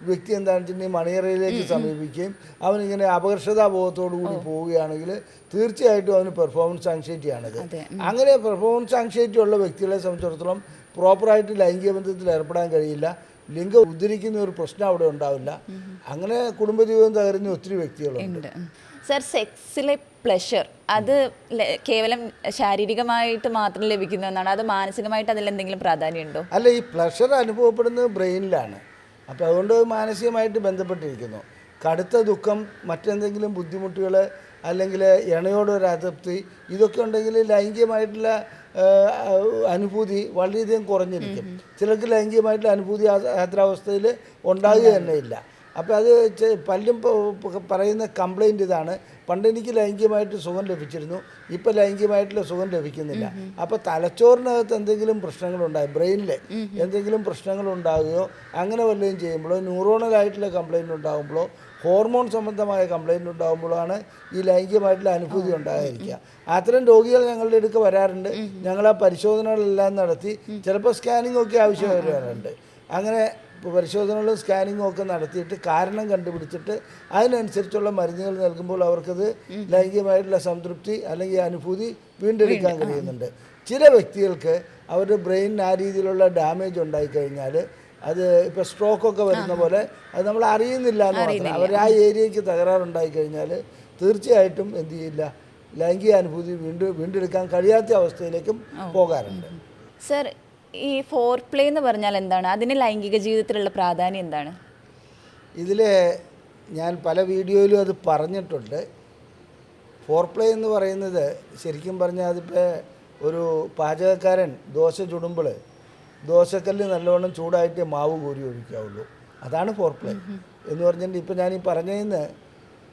വ്യക്തി എന്താണെന്ന് വെച്ചിട്ടുണ്ടെങ്കിൽ മണിയറയിലേക്ക് സമീപിക്കുകയും അവനിങ്ങനെ അപകർഷതാബോധത്തോടു കൂടി പോവുകയാണെങ്കിൽ തീർച്ചയായിട്ടും അവന് പെർഫോമൻസ് ആങ്സൈറ്റിയാണിത്. അങ്ങനെ പെർഫോമൻസ് ആങ്സൈറ്റി ഉള്ള വ്യക്തികളെ സംബന്ധിച്ചിടത്തോളം പ്രോപ്പറായിട്ട് ലൈംഗിക ബന്ധത്തിൽ ഏർപ്പെടാൻ കഴിയില്ല, ലിംഗം ഉദ്ധരിക്കുന്ന ഒരു പ്രശ്നം അവിടെ ഉണ്ടാവില്ല. അങ്ങനെ കുടുംബജീവിതം തകരുന്ന ഒത്തിരി വ്യക്തികളുണ്ട്. സർ, സെക്സിലെ പ്ലഷർ അത് കേവലം ശാരീരികമായിട്ട് മാത്രം ലഭിക്കുന്ന ഒന്നാണ്, അത് മാനസികമായിട്ട് അതിലെന്തെങ്കിലും പ്രാധാന്യമുണ്ടോ? അല്ല, ഈ പ്ലഷർ അനുഭവപ്പെടുന്നത് ബ്രെയിനിലാണ്. അപ്പോൾ അതുകൊണ്ട് മാനസികമായിട്ട് ബന്ധപ്പെട്ടിരിക്കുന്നു. കടുത്ത ദുഃഖം, മറ്റെന്തെങ്കിലും ബുദ്ധിമുട്ടുകൾ, അല്ലെങ്കിൽ ഇണയോടൊരു അതൃപ്തി, ഇതൊക്കെ ഉണ്ടെങ്കിൽ ലൈംഗികമായിട്ടുള്ള അനുഭൂതി വളരെയധികം കുറഞ്ഞിരിക്കും. ചിലർക്ക് ലൈംഗികമായിട്ടുള്ള അനുഭൂതി യാത്രാവസ്ഥയിൽ ഉണ്ടാകുക തന്നെ ഇല്ല. അപ്പോൾ അത് പലരും പറയുന്ന കംപ്ലൈൻറ്റ് ഇതാണ്, പണ്ട് എനിക്ക് ലൈംഗികമായിട്ട് സുഖം ലഭിച്ചിരുന്നു, ഇപ്പോൾ ലൈംഗികമായിട്ടുള്ള സുഖം ലഭിക്കുന്നില്ല. അപ്പോൾ തലച്ചോറിനകത്ത് എന്തെങ്കിലും പ്രശ്നങ്ങളുണ്ടായി, ബ്രെയിനിൽ എന്തെങ്കിലും പ്രശ്നങ്ങളുണ്ടാകുകയോ അങ്ങനെ വല്ലതും ചെയ്യുമ്പോഴോ, ന്യൂറോണലായിട്ടുള്ള കംപ്ലൈൻറ്റ് ഉണ്ടാകുമ്പോഴോ, ഹോർമോൺ സംബന്ധമായ കംപ്ലൈൻറ്റ് ഉണ്ടാകുമ്പോഴാണ് ഈ ലൈംഗികമായിട്ടുള്ള അനുഭൂതി ഉണ്ടായിരിക്കുക. അത്തരം രോഗികൾ ഞങ്ങളുടെ അടുക്ക് വരാറുണ്ട്. ഞങ്ങൾ ആ പരിശോധനകളെല്ലാം നടത്തി, ചിലപ്പോൾ സ്കാനിങ് ഒക്കെ ആവശ്യം വരാറുണ്ട്. അങ്ങനെ പരിശോധനകളും സ്കാനിങ്ങും ഒക്കെ നടത്തിയിട്ട് കാരണം കണ്ടുപിടിച്ചിട്ട് അതിനനുസരിച്ചുള്ള മരുന്നുകൾ നൽകുമ്പോൾ അവർക്കത് ലൈംഗികമായിട്ടുള്ള സംതൃപ്തി അല്ലെങ്കിൽ അനുഭൂതി വീണ്ടെടുക്കാൻ കഴിയുന്നുണ്ട്. ചില വ്യക്തികൾക്ക് അവരുടെ ബ്രെയിനിന് ആ രീതിയിലുള്ള ഡാമേജ് ഉണ്ടായിക്കഴിഞ്ഞാൽ അത് ഇപ്പോൾ സ്ട്രോക്കൊക്കെ വരുന്ന പോലെ അത് നമ്മൾ അറിയുന്നില്ല എന്ന് മാത്രം. അവർ ആ ഏരിയയ്ക്ക് തകരാറുണ്ടായി കഴിഞ്ഞാൽ തീർച്ചയായിട്ടും എന്ത് ചെയ്യില്ല, ലൈംഗിക അനുഭൂതി വീണ്ടെടുക്കാൻ കഴിയാത്ത അവസ്ഥയിലേക്കും പോകാറുണ്ട്. സർ, ഈ ഫോർ പ്ലേ എന്ന് പറഞ്ഞാൽ എന്താണ്? അതിന് ലൈംഗിക ജീവിതത്തിലുള്ള പ്രാധാന്യം എന്താണ്? ഇതിൽ ഞാൻ പല വീഡിയോയിലും അത് പറഞ്ഞിട്ടുണ്ട്. ഫോർ പ്ലേ എന്ന് പറയുന്നത് ശരിക്കും പറഞ്ഞാൽ അതിപ്പോൾ ഒരു പാചകക്കാരൻ ദോശ ചുടുമ്പോൾ ദോശക്കല്ല് നല്ലവണ്ണം ചൂടായിട്ട് മാവ് കോരി ഒഴിക്കാവുള്ളൂ. അതാണ് ഫോർ പ്ലേ എന്ന് പറഞ്ഞിട്ട് ഇപ്പോൾ ഞാൻ ഈ പറഞ്ഞതിന്,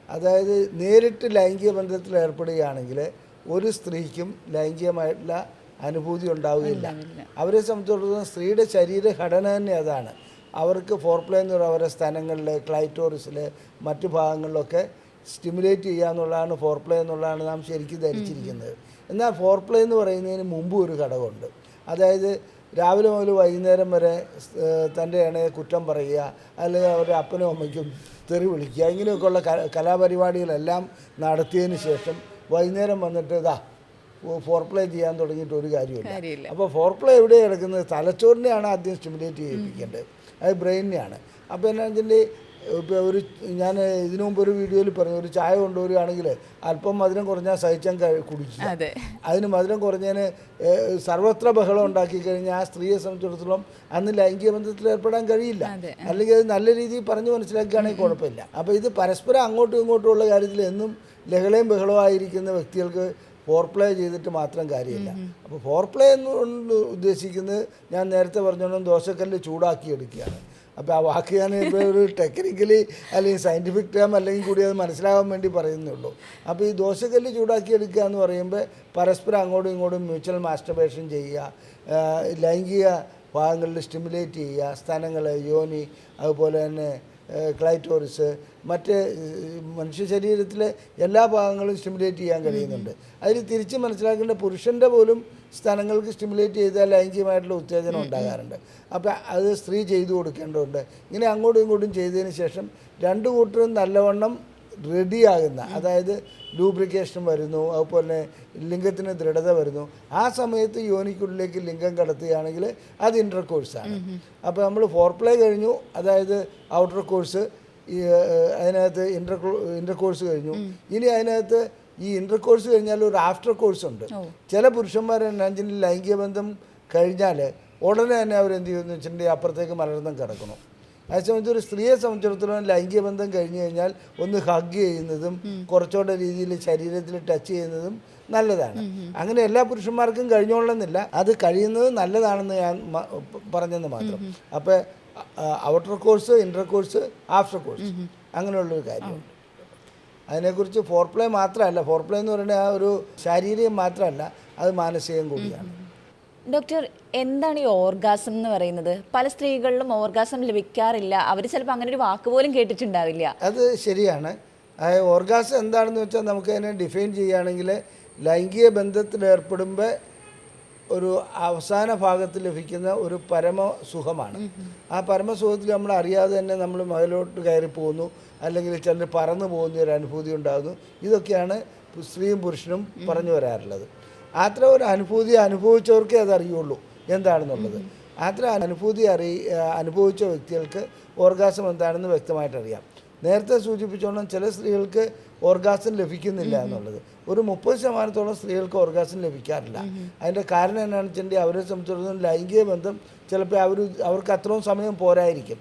അതായത് നേരിട്ട് ലൈംഗിക ബന്ധത്തിൽ ഏർപ്പെടുകയാണെങ്കിൽ ഒരു സ്ത്രീക്കും ലൈംഗികമായിട്ടുള്ള അനുഭൂതി ഉണ്ടാവുകയില്ല. അവരെ സംബന്ധിച്ചിടത്തോളം സ്ത്രീയുടെ ശരീരഘടന തന്നെ അതാണ്. അവർക്ക് ഫോർ പ്ലേ എന്ന് പറയുന്നത് അവരുടെ സ്ഥലങ്ങളിൽ, ക്ലൈറ്റോറിസിൽ, മറ്റു ഭാഗങ്ങളിലൊക്കെ സ്റ്റിമുലേറ്റ് ചെയ്യുക എന്നുള്ളതാണ് ഫോർ പ്ലേ എന്നുള്ളതാണ് നാം ശരിക്കും ധരിച്ചിരിക്കുന്നത്. എന്നാൽ ഫോർ പ്ലേ എന്ന് പറയുന്നതിന് മുമ്പ് ഒരു ഘടകമുണ്ട്. അതായത് രാവിലെ മുതൽ വൈകുന്നേരം വരെ തൻ്റെ ഇണയെ കുറ്റം പറയുക, അല്ലെങ്കിൽ അവരുടെ അപ്പനും അമ്മയ്ക്കും തെറി വിളിക്കുക, ഇങ്ങനെയൊക്കെയുള്ള കലാപരിപാടികളെല്ലാം നടത്തിയതിന് ശേഷം വൈകുന്നേരം വന്നിട്ട് ഫോർ പ്ലേ ചെയ്യാൻ തുടങ്ങിയിട്ട് ഒരു കാര്യമില്ല. അപ്പോൾ ഫോർ പ്ലേ എവിടെയാണ് കിടക്കുന്നത്? തലച്ചോറിനെയാണ് ആദ്യം സ്റ്റിമുലേറ്റ് ചെയ്യിപ്പിക്കേണ്ടത്, അത് ബ്രെയിനിനെയാണ്. അപ്പോൾ എന്നാ വെച്ചിട്ടുണ്ടെങ്കിൽ ഇപ്പോൾ ഞാൻ ഇതിനു മുമ്പ് ഒരു വീഡിയോയിൽ പറഞ്ഞു, ഒരു ചായ കൊണ്ടുവരികയാണെങ്കിൽ അല്പം മധുരം കുറഞ്ഞാൽ സഹിച്ചാൽ കുടിക്കുക. അതിന് മധുരം കുറഞ്ഞതിന് സർവത്ര ബഹളം ഉണ്ടാക്കി കഴിഞ്ഞാൽ ആ സ്ത്രീയെ സംബന്ധിച്ചിടത്തോളം അന്ന് ലൈംഗിക ബന്ധത്തിൽ ഏർപ്പെടാൻ കഴിയില്ല. അല്ലെങ്കിൽ അത് നല്ല രീതിയിൽ പറഞ്ഞു മനസ്സിലാക്കുകയാണെങ്കിൽ കുഴപ്പമില്ല. അപ്പോൾ ഇത് പരസ്പരം അങ്ങോട്ടും ഇങ്ങോട്ടുമുള്ള കാര്യത്തിൽ എന്നും ലഹളയും ബഹളമായിരിക്കുന്ന വ്യക്തികൾക്ക് ഫോർ പ്ലേ ചെയ്തിട്ട് മാത്രം കാര്യമില്ല. അപ്പോൾ ഫോർ പ്ലേ എന്നുകൊണ്ട് ഉദ്ദേശിക്കുന്നത് ഞാൻ നേരത്തെ പറഞ്ഞോളം ദോശക്കല്ല് ചൂടാക്കി എടുക്കുകയാണ്. അപ്പോൾ ആ വാക്ക് ഞാൻ ഇപ്പോൾ ഒരു ടെക്നിക്കലി അല്ലെങ്കിൽ സയൻറ്റിഫിക് ടേം അല്ലെങ്കിൽ കൂടി അത് മനസ്സിലാകാൻ വേണ്ടി പറയുന്നേ ഉള്ളൂ. അപ്പോൾ ഈ ദോശക്കല്ല് ചൂടാക്കി എടുക്കുക എന്ന് പറയുമ്പോൾ പരസ്പരം അങ്ങോട്ടും ഇങ്ങോട്ടും മ്യൂച്വൽ മാസ്റ്റർബേഷൻ ചെയ്യുക, ലൈംഗിക ഭാഗങ്ങളിൽ സ്റ്റിമുലേറ്റ് ചെയ്യുക, സ്ഥലങ്ങൾ, യോനി, അതുപോലെ തന്നെ ക്ലൈറ്റോറിസ്, മറ്റ് മനുഷ്യ ശരീരത്തിലെ എല്ലാ ഭാഗങ്ങളും സ്റ്റിമുലേറ്റ് ചെയ്യാൻ കഴിയുന്നുണ്ട്. അതിൽ തിരിച്ച് മനസ്സിലാക്കേണ്ട പുരുഷൻ്റെ പോലും സ്ഥലങ്ങൾക്ക് സ്റ്റിമുലേറ്റ് ചെയ്താൽ ലൈംഗികമായിട്ടുള്ള ഉത്തേജനം ഉണ്ടാകാറുണ്ട്. അപ്പോൾ അത് സ്ത്രീ ചെയ്തു കൊടുക്കേണ്ടതുണ്ട്. ഇങ്ങനെ അങ്ങോട്ടും ഇങ്ങോട്ടും ചെയ്തതിന് ശേഷം രണ്ടു കൂട്ടരും നല്ലവണ്ണം റെഡിയാകുന്ന, അതായത് ലൂബ്രിക്കേഷൻ വരുന്നു, അതുപോലെ ലിംഗത്തിന് ദൃഢത വരുന്നു. ആ സമയത്ത് യോനിക്കുള്ളിലേക്ക് ലിംഗം കടത്തുകയാണെങ്കിൽ അത് ഇൻ്റർ കോഴ്സാണ്. അപ്പോൾ നമ്മൾ ഫോർ പ്ലേ കഴിഞ്ഞു, അതായത് ഔട്ടർ കോഴ്സ്, ഈ അതിനകത്ത് ഇൻ്റർ കോഴ്സ് കഴിഞ്ഞു. ഇനി അതിനകത്ത് ഈ ഇൻ്റർ കോഴ്സ് കഴിഞ്ഞാൽ ഒരു ആഫ്റ്റർ കോഴ്സ് ഉണ്ട്. ചില പുരുഷന്മാരെന്നാ ലൈംഗിക ബന്ധം കഴിഞ്ഞാൽ ഉടനെ തന്നെ അവരെന്ത് ചെയ്യുമെന്ന് വെച്ചിട്ടുണ്ടെങ്കിൽ അപ്പുറത്തേക്ക് മലർന്നും കിടക്കണം. അതേസമയത്ത് ഒരു സ്ത്രീയെ സംബന്ധിച്ചിടത്തോളം ലൈംഗിക ബന്ധം കഴിഞ്ഞു കഴിഞ്ഞാൽ ഒന്ന് ഹഗ് ചെയ്യുന്നതും കുറച്ചുകൂടെ രീതിയിൽ ശരീരത്തിൽ ടച്ച് ചെയ്യുന്നതും നല്ലതാണ്. അങ്ങനെ എല്ലാ പുരുഷന്മാർക്കും കഴിഞ്ഞോളണമെന്നില്ല, അത് കഴിയുന്നത് നല്ലതാണെന്ന് ഞാൻ പറഞ്ഞെന്ന് മാത്രം. അപ്പോൾ ഔട്ടർ കോഴ്സ്, ഇൻ്റർ കോഴ്സ്, ആഫ്റ്റർ കോഴ്സ്, അങ്ങനെയുള്ളൊരു കാര്യമുണ്ട്. അതിനെക്കുറിച്ച് ഫോർ പ്ലേ മാത്രമല്ല, ഫോർ പ്ലേ എന്ന് പറയുന്നത് ആ ഒരു ശാരീരികം മാത്രമല്ല, അത് മാനസികം കൂടിയാണ്. ഡോക്ടർ, എന്താണ് ഈ ഓർഗാസം എന്ന് പറയുന്നത്? പല സ്ത്രീകളിലും ഓർഗാസം ലഭിക്കാറില്ല, അവർ ചിലപ്പോൾ അങ്ങനെ ഒരു വാക്ക് പോലും കേട്ടിട്ടുണ്ടാവില്ല. അത് ശരിയാണ്. ഓർഗാസം എന്താണെന്ന് വെച്ചാൽ നമുക്കതിനെ ഡിഫൈൻ ചെയ്യുകയാണെങ്കിൽ ലൈംഗിക ബന്ധത്തിൽ ഏർപ്പെടുമ്പോൾ ഒരു അവസാന ഭാഗത്ത് ലഭിക്കുന്ന ഒരു പരമസുഖമാണ്. ആ പരമസുഖത്തിൽ നമ്മൾ അറിയാതെ തന്നെ നമ്മൾ മുകളിലോട്ട് കയറി പോകുന്നു, അല്ലെങ്കിൽ ചിലർ പറന്നു പോകുന്ന ഒരു അനുഭൂതി ഉണ്ടാകുന്നു. ഇതൊക്കെയാണ് സ്ത്രീയും പുരുഷനും പറഞ്ഞു വരാറുള്ളത്. അത്ര ഒരു അനുഭൂതി അനുഭവിച്ചവർക്കേ അതറിയുള്ളൂ എന്താണെന്നുള്ളത്. അത്ര അനുഭൂതി അനുഭവിച്ച വ്യക്തികൾക്ക് ഓർഗാസം എന്താണെന്ന് വ്യക്തമായിട്ടറിയാം. നേരത്തെ സൂചിപ്പിച്ചോണം ചില സ്ത്രീകൾക്ക് ഓർഗാസം ലഭിക്കുന്നില്ല എന്നുള്ളത്. ഒരു 30% സ്ത്രീകൾക്ക് ഓർഗാസം ലഭിക്കാറില്ല. അതിൻ്റെ കാരണം എന്നാണെന്ന് വെച്ചിട്ടുണ്ടെങ്കിൽ അവരെ സംബന്ധിച്ചിടത്തോളം ലൈംഗിക ബന്ധം ചിലപ്പോൾ അവർക്ക് അത്രയും സമയം പോരായിരിക്കും.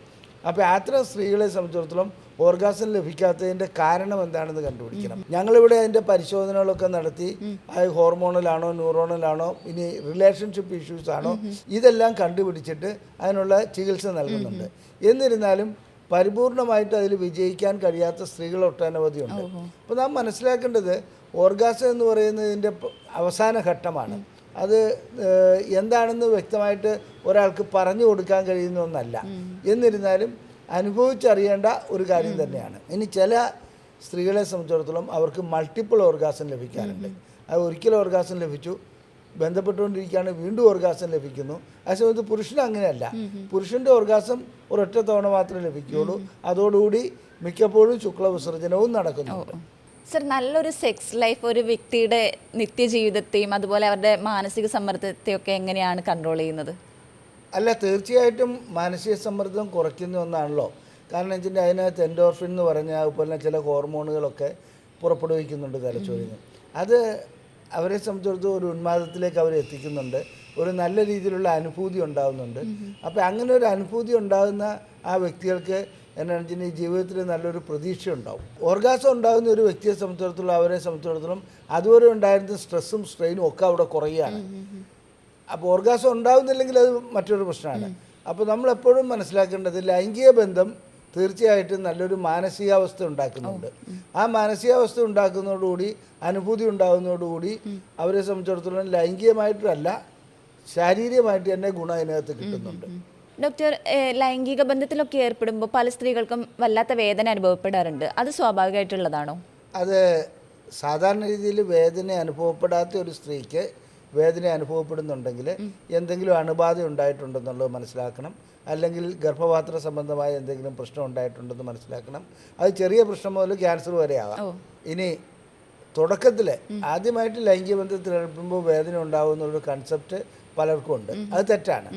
അപ്പോൾ അത്തരം സ്ത്രീകളെ സംബന്ധിച്ചിടത്തോളം ഓർഗാസം ലഭിക്കാത്തതിൻ്റെ കാരണം എന്താണെന്ന് കണ്ടുപിടിക്കണം. ഞങ്ങളിവിടെ അതിൻ്റെ പരിശോധനകളൊക്കെ നടത്തി, അത് ഹോർമോണലാണോ ന്യൂറോണലാണോ ഇനി റിലേഷൻഷിപ്പ് ഇഷ്യൂസ് ആണോ ഇതെല്ലാം കണ്ടുപിടിച്ചിട്ട് അതിനുള്ള ചികിത്സ നൽകുന്നുണ്ട്. എന്നിരുന്നാലും പരിപൂർണമായിട്ട് അതിൽ വിജയിക്കാൻ കഴിയാത്ത സ്ത്രീകൾ ഒട്ടനവധിയുണ്ട്. അപ്പോൾ നാം മനസ്സിലാക്കേണ്ടത് ഓർഗാസം എന്ന് പറയുന്നതിൻ്റെ അവസാന ഘട്ടമാണ്. അത് എന്താണെന്ന് വ്യക്തമായിട്ട് ഒരാൾക്ക് പറഞ്ഞു കൊടുക്കാൻ കഴിയുന്ന ഒന്നല്ല. എന്നിരുന്നാലും അനുഭവിച്ചറിയേണ്ട ഒരു കാര്യം തന്നെയാണ്. ഇനി ചില സ്ത്രീകളെ സംബന്ധിച്ചിടത്തോളം അവർക്ക് മൾട്ടിപ്പിൾ ഓർഗാസം ലഭിക്കാറുണ്ട്. അത് ഒരിക്കൽ ഓർഗാസം ലഭിച്ചു, ബന്ധപ്പെട്ടുകൊണ്ടിരിക്കുകയാണ്, വീണ്ടും ഓർഗാസം ലഭിക്കുന്നു. ആ സമയത്ത് പുരുഷന് അങ്ങനെയല്ല. പുരുഷൻ്റെ ഓർഗാസം ഒരൊറ്റ തവണ മാത്രമേ ലഭിക്കുകയുള്ളൂ. അതോടുകൂടി മിക്കപ്പോഴും ശുക്ലവിസർജനവും നടക്കുന്നുണ്ട്. സർ, നല്ലൊരു സെക്സ് ലൈഫ് ഒരു വ്യക്തിയുടെ നിത്യജീവിതത്തെയും അതുപോലെ അവരുടെ മാനസിക സമ്മർദ്ദത്തെയൊക്കെ എങ്ങനെയാണ് കൺട്രോൾ ചെയ്യുന്നത്? അല്ല, തീർച്ചയായിട്ടും മാനസിക സമ്മർദ്ദം കുറയ്ക്കുന്ന ഒന്നാണല്ലോ. കാരണം വെച്ചിട്ടുണ്ടെങ്കിൽ അതിനകത്ത് എൻഡോർഫിൻ എന്ന് പറഞ്ഞാൽ അതുപോലെ ചില ഹോർമോണുകളൊക്കെ പുറപ്പെടുവിക്കുന്നുണ്ട് തലച്ചോറിൽ നിന്ന്. അത് അവരെ സംബന്ധിച്ചിടത്തോളം ഒരു ഉന്മാദത്തിലേക്ക് അവരെ എത്തിക്കുന്നുണ്ട്, ഒരു നല്ല രീതിയിലുള്ള അനുഭൂതി ഉണ്ടാകുന്നുണ്ട്. അപ്പോൾ അങ്ങനെ ഒരു അനുഭൂതി ഉണ്ടാകുന്ന ആ വ്യക്തികൾക്ക് എന്നാണെന്ന് വെച്ചാൽ ജീവിതത്തിൽ നല്ലൊരു പ്രതീക്ഷ ഉണ്ടാവും. ഓർഗാസം ഉണ്ടാകുന്ന ഒരു വ്യക്തിയെ സംബന്ധിച്ചിടത്തോളം അവരെ സംബന്ധിച്ചിടത്തോളം അതുവരെ ഉണ്ടായിരുന്ന സ്ട്രെസ്സും സ്ട്രെയിനും ഒക്കെ അവിടെ കുറയുകയാണ്. അപ്പോൾ ഓർഗാസം ഉണ്ടാകുന്നില്ലെങ്കിൽ അത് മറ്റൊരു പ്രശ്നമാണ്. അപ്പോൾ നമ്മളെപ്പോഴും മനസ്സിലാക്കേണ്ടത് ലൈംഗിക ബന്ധം തീർച്ചയായിട്ടും നല്ലൊരു മാനസികാവസ്ഥ ഉണ്ടാക്കുന്നുണ്ട്. ആ മാനസികാവസ്ഥ ഉണ്ടാക്കുന്നതോടുകൂടി അനുഭൂതി ഉണ്ടാകുന്നതോടുകൂടി അവരെ സംബന്ധിച്ചിടത്തോളം ലൈംഗികമായിട്ടല്ല ശാരീരികമായിട്ട് തന്നെ ഗുണം അതിനകത്ത് കിട്ടുന്നുണ്ട്. ഡോക്ടർ, ലൈംഗിക ബന്ധത്തിലൊക്കെ ഏർപ്പെടുമ്പോൾ പല സ്ത്രീകൾക്കും വല്ലാത്ത വേദന അനുഭവപ്പെടാറുണ്ട്. അത് സ്വാഭാവികമായിട്ടുള്ളതാണോ? അത് സാധാരണ രീതിയിൽ വേദന അനുഭവപ്പെടാത്ത ഒരു സ്ത്രീക്ക് വേദന അനുഭവപ്പെടുന്നുണ്ടെങ്കിൽ എന്തെങ്കിലും അണുബാധ ഉണ്ടായിട്ടുണ്ടെന്നുള്ളത് മനസ്സിലാക്കണം. അല്ലെങ്കിൽ ഗർഭപാത്ര സംബന്ധമായ എന്തെങ്കിലും പ്രശ്നം ഉണ്ടായിട്ടുണ്ടെന്ന് മനസ്സിലാക്കണം. അത് ചെറിയ പ്രശ്നം മുതൽ ക്യാൻസർ വരെ ആകാം. ഇനി തുടക്കത്തിൽ ആദ്യമായിട്ട് ലൈംഗിക ബന്ധത്തിൽ ഏർപ്പെടുമ്പോൾ വേദന ഉണ്ടാകുന്നൊരു കൺസെപ്റ്റ് പലർക്കും ഉണ്ട്. അത് തെറ്റാണ്.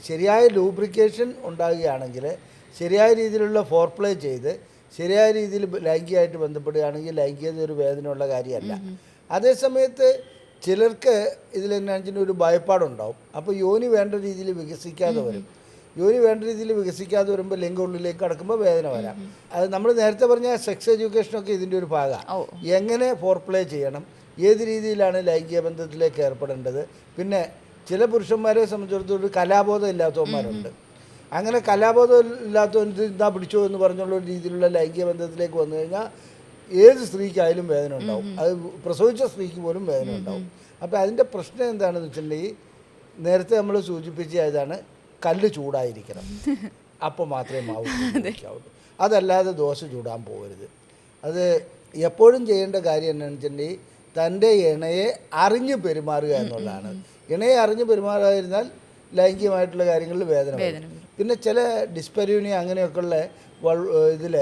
ശരിയായ ലൂബ്രിക്കേഷൻ ഉണ്ടാകുകയാണെങ്കിൽ, ശരിയായ രീതിയിലുള്ള ഫോർപ്ലേ ചെയ്ത് ശരിയായ രീതിയിൽ ലൈംഗികമായിട്ട് ബന്ധപ്പെടുകയാണെങ്കിൽ ലൈംഗികത ഒരു വേദനയുള്ള കാര്യമല്ല. അതേസമയത്ത് ചിലർക്ക് ഇതിലെന്നു ഒരു ഭയപ്പാടുണ്ടാവും. അപ്പോൾ യോനി വേണ്ട രീതിയിൽ വികസിക്കാതെ വരും. യോനി വേണ്ട രീതിയിൽ വികസിക്കാതെ വരുമ്പോൾ ലിംഗ ഉള്ളിലേക്ക് കടക്കുമ്പോൾ വേദന വരാം. അത് നമ്മൾ നേരത്തെ പറഞ്ഞ സെക്സ് എഡ്യൂക്കേഷനൊക്കെ ഇതിൻ്റെ ഒരു ഭാഗമാണ്. എങ്ങനെ ഫോർപ്ലേ ചെയ്യണം, ഏത് രീതിയിലാണ് ലൈംഗിക ബന്ധത്തിലേക്ക് ഏർപ്പെടേണ്ടത്. പിന്നെ ചില പുരുഷന്മാരെ സംബന്ധിച്ചിടത്തോളം ഒരു കലാബോധം ഇല്ലാത്തവന്മാരുണ്ട്. അങ്ങനെ കലാബോധം ഇല്ലാത്തവൻ ഇതാ പിടിച്ചോ എന്ന് പറഞ്ഞുള്ള ഒരു രീതിയിലുള്ള ലൈംഗിക ബന്ധത്തിലേക്ക് വന്നു കഴിഞ്ഞാൽ ഏത് സ്ത്രീക്കായാലും വേദന ഉണ്ടാവും. അത് പ്രസവിച്ച സ്ത്രീക്ക് പോലും വേദന ഉണ്ടാവും. അപ്പോൾ അതിൻ്റെ പ്രശ്നം എന്താണെന്ന് വെച്ചിട്ടുണ്ടെങ്കിൽ നേരത്തെ നമ്മൾ സൂചിപ്പിച്ച ഇതാണ്, കല്ല് ചൂടായിരിക്കണം, അപ്പോൾ മാത്രമേ മാവ് ഉപയോഗിക്കാവുള്ളൂ. അതല്ലാതെ ദോശ ചൂടാൻ പോകരുത്. അത് എപ്പോഴും ചെയ്യേണ്ട കാര്യം എന്താണെന്ന് വെച്ചിട്ടുണ്ടെങ്കിൽ തൻ്റെ ഇണയെ അറിഞ്ഞ് പെരുമാറുക എന്നുള്ളതാണ്. ഇണയെ അറിഞ്ഞ് പെരുമാറാതിരുന്നാൽ ലൈംഗികമായിട്ടുള്ള കാര്യങ്ങളിൽ വേദന വരും. പിന്നെ ചില ഡിസ്പെരൂനിയ അങ്ങനെയൊക്കെയുള്ള ഇതിൽ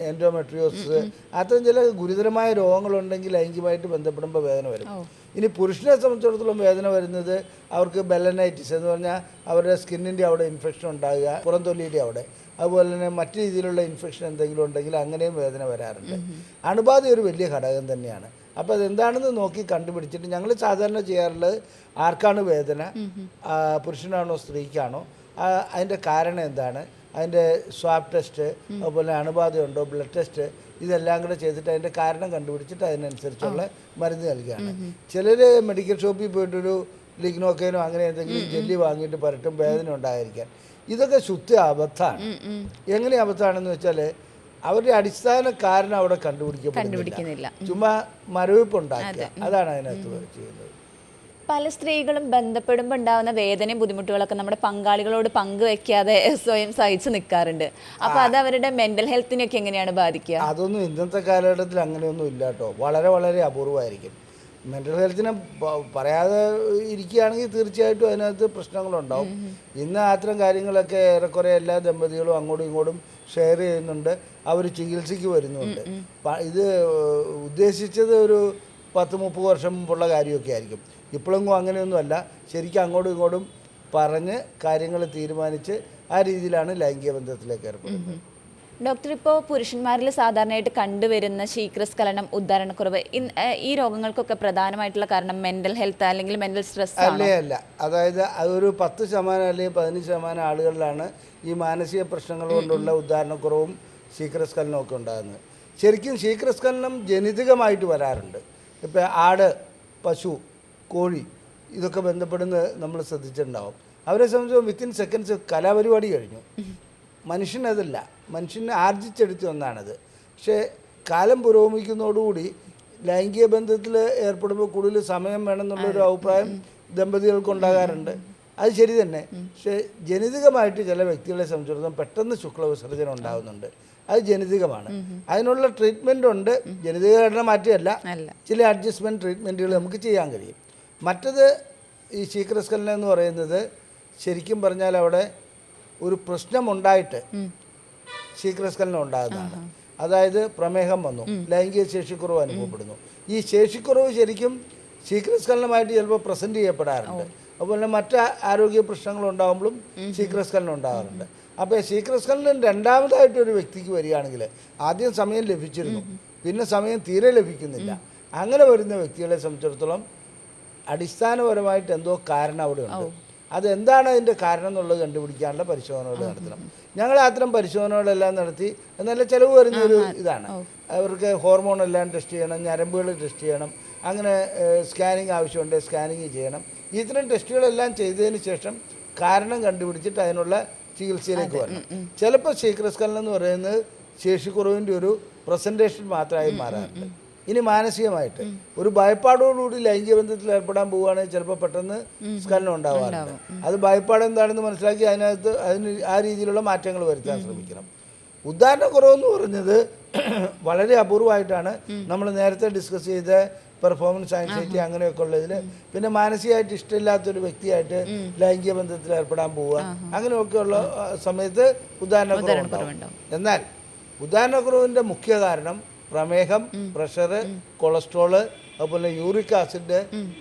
എൻഡോമെട്രിയോസിസ് അത്തരം ചില ഗുരുതരമായ രോഗങ്ങളുണ്ടെങ്കിൽ ലൈംഗികമായിട്ട് ബന്ധപ്പെടുമ്പോൾ വേദന വരും. ഇനി പുരുഷനെ സംബന്ധിച്ചിടത്തോളം വേദന വരുന്നത് അവർക്ക് ബെലനൈറ്റിസ് എന്ന് പറഞ്ഞാൽ അവരുടെ സ്കിന്നിൻ്റെ അവിടെ ഇൻഫെക്ഷൻ ഉണ്ടാകുക, പുറംതൊല്ലിയുടെ അവിടെ, അതുപോലെ തന്നെ മറ്റു രീതിയിലുള്ള ഇൻഫെക്ഷൻ എന്തെങ്കിലും ഉണ്ടെങ്കിൽ അങ്ങനെയും വേദന വരാറുണ്ട്. അണുബാധ ഒരു വലിയ ഘടകം തന്നെയാണ്. അപ്പോൾ അതെന്താണെന്ന് നോക്കി കണ്ടുപിടിച്ചിട്ട് ഞങ്ങൾ സാധാരണ ചെയ്യാറുള്ളത്, ആർക്കാണ് വേദന, പുരുഷനാണോ സ്ത്രീക്കാണോ, അതിൻ്റെ കാരണം എന്താണ്, അതിൻ്റെ സ്വാബ് ടെസ്റ്റ്, അതുപോലെ അണുബാധയുണ്ടോ, ബ്ലഡ് ടെസ്റ്റ്, ഇതെല്ലാം കൂടെ ചെയ്തിട്ട് അതിൻ്റെ കാരണം കണ്ടുപിടിച്ചിട്ട് അതിനനുസരിച്ചുള്ള മരുന്ന് നൽകുകയാണ്. ചിലർ മെഡിക്കൽ ഷോപ്പിൽ പോയിട്ടൊരു ലിഗ്നോക്കൈനോ അങ്ങനെ എന്തെങ്കിലും ജെല്ലി വാങ്ങിയിട്ട് പരട്ടും വേദന ഉണ്ടായിരിക്കാൻ. ഇതൊക്കെ ശുദ്ധ അബദ്ധമാണ്. എങ്ങനെ അബദ്ധമാണെന്ന് വെച്ചാൽ അവരുടെ അടിസ്ഥാന കാരണം അവിടെ കണ്ടുപിടിക്കപ്പെടുന്നില്ല. ചുമ്മാ മരവിപ്പ് ഉണ്ടാക്കുക, അതാണ് അതിനകത്ത് ചെയ്യുന്നത്. പല സ്ത്രീകളും ബന്ധപ്പെടുമ്പോൾ ഉണ്ടാകുന്ന വേദനയും ബുദ്ധിമുട്ടുകളൊക്കെ നമ്മുടെ പങ്കാളികളോട് പങ്കുവെക്കാതെ സ്വയം സഹിച്ച് നിൽക്കാറുണ്ട്. അപ്പോൾ അത് അവരുടെ മെൻ്റൽ ഹെൽത്തിനെയൊക്കെ എങ്ങനെയാണ് ബാധിക്കുക? അതൊന്നും ഇന്നത്തെ കാലഘട്ടത്തിൽ അങ്ങനെയൊന്നും ഇല്ല കേട്ടോ. വളരെ വളരെ അപൂർവമായിരിക്കും. മെൻ്റൽ ഹെൽത്തിനെ പറയാതെ ഇരിക്കുകയാണെങ്കിൽ തീർച്ചയായിട്ടും അതിനകത്ത് പ്രശ്നങ്ങളുണ്ടാവും. ഇന്ന് അത്തരം കാര്യങ്ങളൊക്കെ ഏറെക്കുറെ എല്ലാ ദമ്പതികളും അങ്ങോട്ടും ഇങ്ങോട്ടും ഷെയർ ചെയ്യുന്നുണ്ട്, അവർ ചികിത്സയ്ക്ക് വരുന്നുണ്ട്. ഇത് ഉദ്ദേശിച്ചത് ഒരു 10-30 വർഷം മുമ്പുള്ള കാര്യമൊക്കെ ആയിരിക്കും. ഇപ്പോഴെങ്കിലും അങ്ങനെയൊന്നുമല്ല. ശരിക്കും അങ്ങോട്ടും ഇങ്ങോട്ടും പറഞ്ഞ് കാര്യങ്ങൾ തീരുമാനിച്ച് ആ രീതിയിലാണ് ലൈംഗിക ബന്ധത്തിലേക്ക് ഏർപ്പെടുന്നത്. ഡോക്ടർ, ഇപ്പോൾ പുരുഷന്മാരിൽ സാധാരണയായിട്ട് കണ്ടുവരുന്ന ശീഘ്രസ്ഖലനം, ഉദ്ധാരണക്കുറവ്, ഈ രോഗങ്ങൾക്കൊക്കെ പ്രധാനമായിട്ടുള്ള കാരണം മെൻ്റൽ ഹെൽത്ത് അല്ലെങ്കിൽ മെൻ്റൽ സ്ട്രെസ് അല്ല. അതായത് അതൊരു 10% അല്ലെങ്കിൽ 15% ആളുകളിലാണ് ഈ മാനസിക പ്രശ്നങ്ങൾ കൊണ്ടുള്ള ഉദ്ധാരണക്കുറവും ശീഘ്രസ്ഖലനവും ഒക്കെ ഉണ്ടാകുന്നത്. ശരിക്കും ശീഘ്രസ്ഖലനം ജനിതകമായിട്ട് വരാറുണ്ട്. ഇപ്പോൾ ആട്, പശു, കോഴി ഇതൊക്കെ ബന്ധപ്പെടുന്നത് നമ്മൾ ശ്രദ്ധിച്ചിട്ടുണ്ടാവും. അവരെ സംബന്ധിച്ച് വിത്തിൻ സെക്കൻഡ്സ് കലാപരിപാടി കഴിഞ്ഞു. മനുഷ്യനതല്ല. മനുഷ്യനെ ആർജിച്ചെടുത്ത ഒന്നാണത്. പക്ഷേ കാലം പുരോഗമിക്കുന്നതോടുകൂടി ലൈംഗിക ബന്ധത്തിൽ ഏർപ്പെടുമ്പോൾ കൂടുതൽ സമയം വേണമെന്നുള്ളൊരു അഭിപ്രായം ദമ്പതികൾക്കുണ്ടാകാറുണ്ട്. അത് ശരി തന്നെ. പക്ഷേ ജനിതകമായിട്ട് ചില വ്യക്തികളെ സംബന്ധിച്ചിടത്തോളം പെട്ടെന്ന് ശുക്ലവിസർജനം ഉണ്ടാകുന്നുണ്ട്. അത് ജനിതകമാണ്. അതിനുള്ള ട്രീറ്റ്മെൻ്റ് ഉണ്ട്. ജനിതക ഘടന മാറ്റിയല്ല, ചില അഡ്ജസ്റ്റ്മെൻറ്റ് ട്രീറ്റ്മെൻറ്റുകൾ നമുക്ക് ചെയ്യാൻ കഴിയും. മറ്റത് ഈ ശീഘ്രസ്ഖലനം എന്ന് പറയുന്നത് ശരിക്കും പറഞ്ഞാൽ അവിടെ ഒരു പ്രശ്നമുണ്ടായിട്ട് ശീഘ്രസ്ഖലനം ഉണ്ടാകുന്നതാണ്. അതായത് പ്രമേഹം വന്നു, ലൈംഗിക ശേഷിക്കുറവ് അനുഭവപ്പെടുന്നു. ഈ ശേഷിക്കുറവ് ശരിക്കും ശീഘ്രസ്ഖലനമായിട്ട് ചിലപ്പോൾ പ്രസൻറ്റ് ചെയ്യപ്പെടാറുണ്ട്. അതുപോലെ മറ്റ് ആരോഗ്യ പ്രശ്നങ്ങളുണ്ടാകുമ്പോഴും ശീഘ്രസ്ഖലനം ഉണ്ടാകാറുണ്ട്. അപ്പോൾ ശീഘ്രസ്ഖലനം രണ്ടാമതായിട്ടൊരു വ്യക്തിക്ക് വരികയാണെങ്കിൽ ആദ്യം സമയം ലഭിച്ചിരുന്നു, പിന്നെ സമയം തീരെ ലഭിക്കുന്നില്ല. അങ്ങനെ വരുന്ന വ്യക്തികളെ സംബന്ധിച്ചിടത്തോളം അടിസ്ഥാനപരമായിട്ട് എന്തോ കാരണം അവിടെ ഉണ്ട്. അതെന്താണ് അതിൻ്റെ കാരണം എന്നുള്ളത് കണ്ടുപിടിക്കാനുള്ള പരിശോധനകൾ നടത്തണം. ഞങ്ങൾ അത്തരം പരിശോധനകളെല്ലാം നടത്തി. നല്ല ചിലവ് വരുന്നൊരു ഇതാണ്. അവർക്ക് ഹോർമോൺ എല്ലാം ടെസ്റ്റ് ചെയ്യണം, ഞരമ്പുകൾ ടെസ്റ്റ് ചെയ്യണം, അങ്ങനെ സ്കാനിങ് ആവശ്യമുണ്ട്, സ്കാനിങ് ചെയ്യണം. ഇത്തരം ടെസ്റ്റുകളെല്ലാം ചെയ്തതിന് ശേഷം കാരണം കണ്ടുപിടിച്ചിട്ട് അതിനുള്ള ചികിത്സയിലേക്ക് വരണം. ചിലപ്പോൾ ശീഘ്രസ്ഖലനം എന്ന് പറയുന്നത് ശേഷിക്കുറവിൻ്റെ ഒരു പ്രസൻറ്റേഷൻ മാത്രമായി മാറാറുണ്ട്. ഇനി മാനസികമായിട്ട് ഒരു ഭയപ്പാടോടുകൂടി ലൈംഗിക ബന്ധത്തിൽ ഏർപ്പെടാൻ പോവുകയാണെങ്കിൽ ചിലപ്പോൾ പെട്ടെന്ന് സ്ഖലനം ഉണ്ടാവാറുണ്ട്. അത് ഭയപ്പാട് എന്താണെന്ന് മനസ്സിലാക്കി അതിന് ആ രീതിയിലുള്ള മാറ്റങ്ങൾ വരുത്താൻ ശ്രമിക്കണം. ഉദാഹരണക്കുറവെന്ന് പറഞ്ഞത് വളരെ അപൂർവമായിട്ടാണ്. നമ്മൾ നേരത്തെ ഡിസ്കസ് ചെയ്ത പെർഫോമൻസ് ആൻസൈറ്റി അങ്ങനെയൊക്കെ ഉള്ളതിൽ, പിന്നെ മാനസികമായിട്ട് ഇഷ്ടമില്ലാത്തൊരു വ്യക്തിയായിട്ട് ലൈംഗിക ബന്ധത്തിൽ ഏർപ്പെടാൻ പോവുക, അങ്ങനെയൊക്കെയുള്ള സമയത്ത് ഉദാഹരണക്കുറവുണ്ടാവും. എന്നാൽ ഉദാഹരണക്കുറവിൻ്റെ മുഖ്യ കാരണം പ്രമേഹം, പ്രഷർ, കൊളസ്ട്രോള്, അതുപോലെ യൂറിക് ആസിഡ്,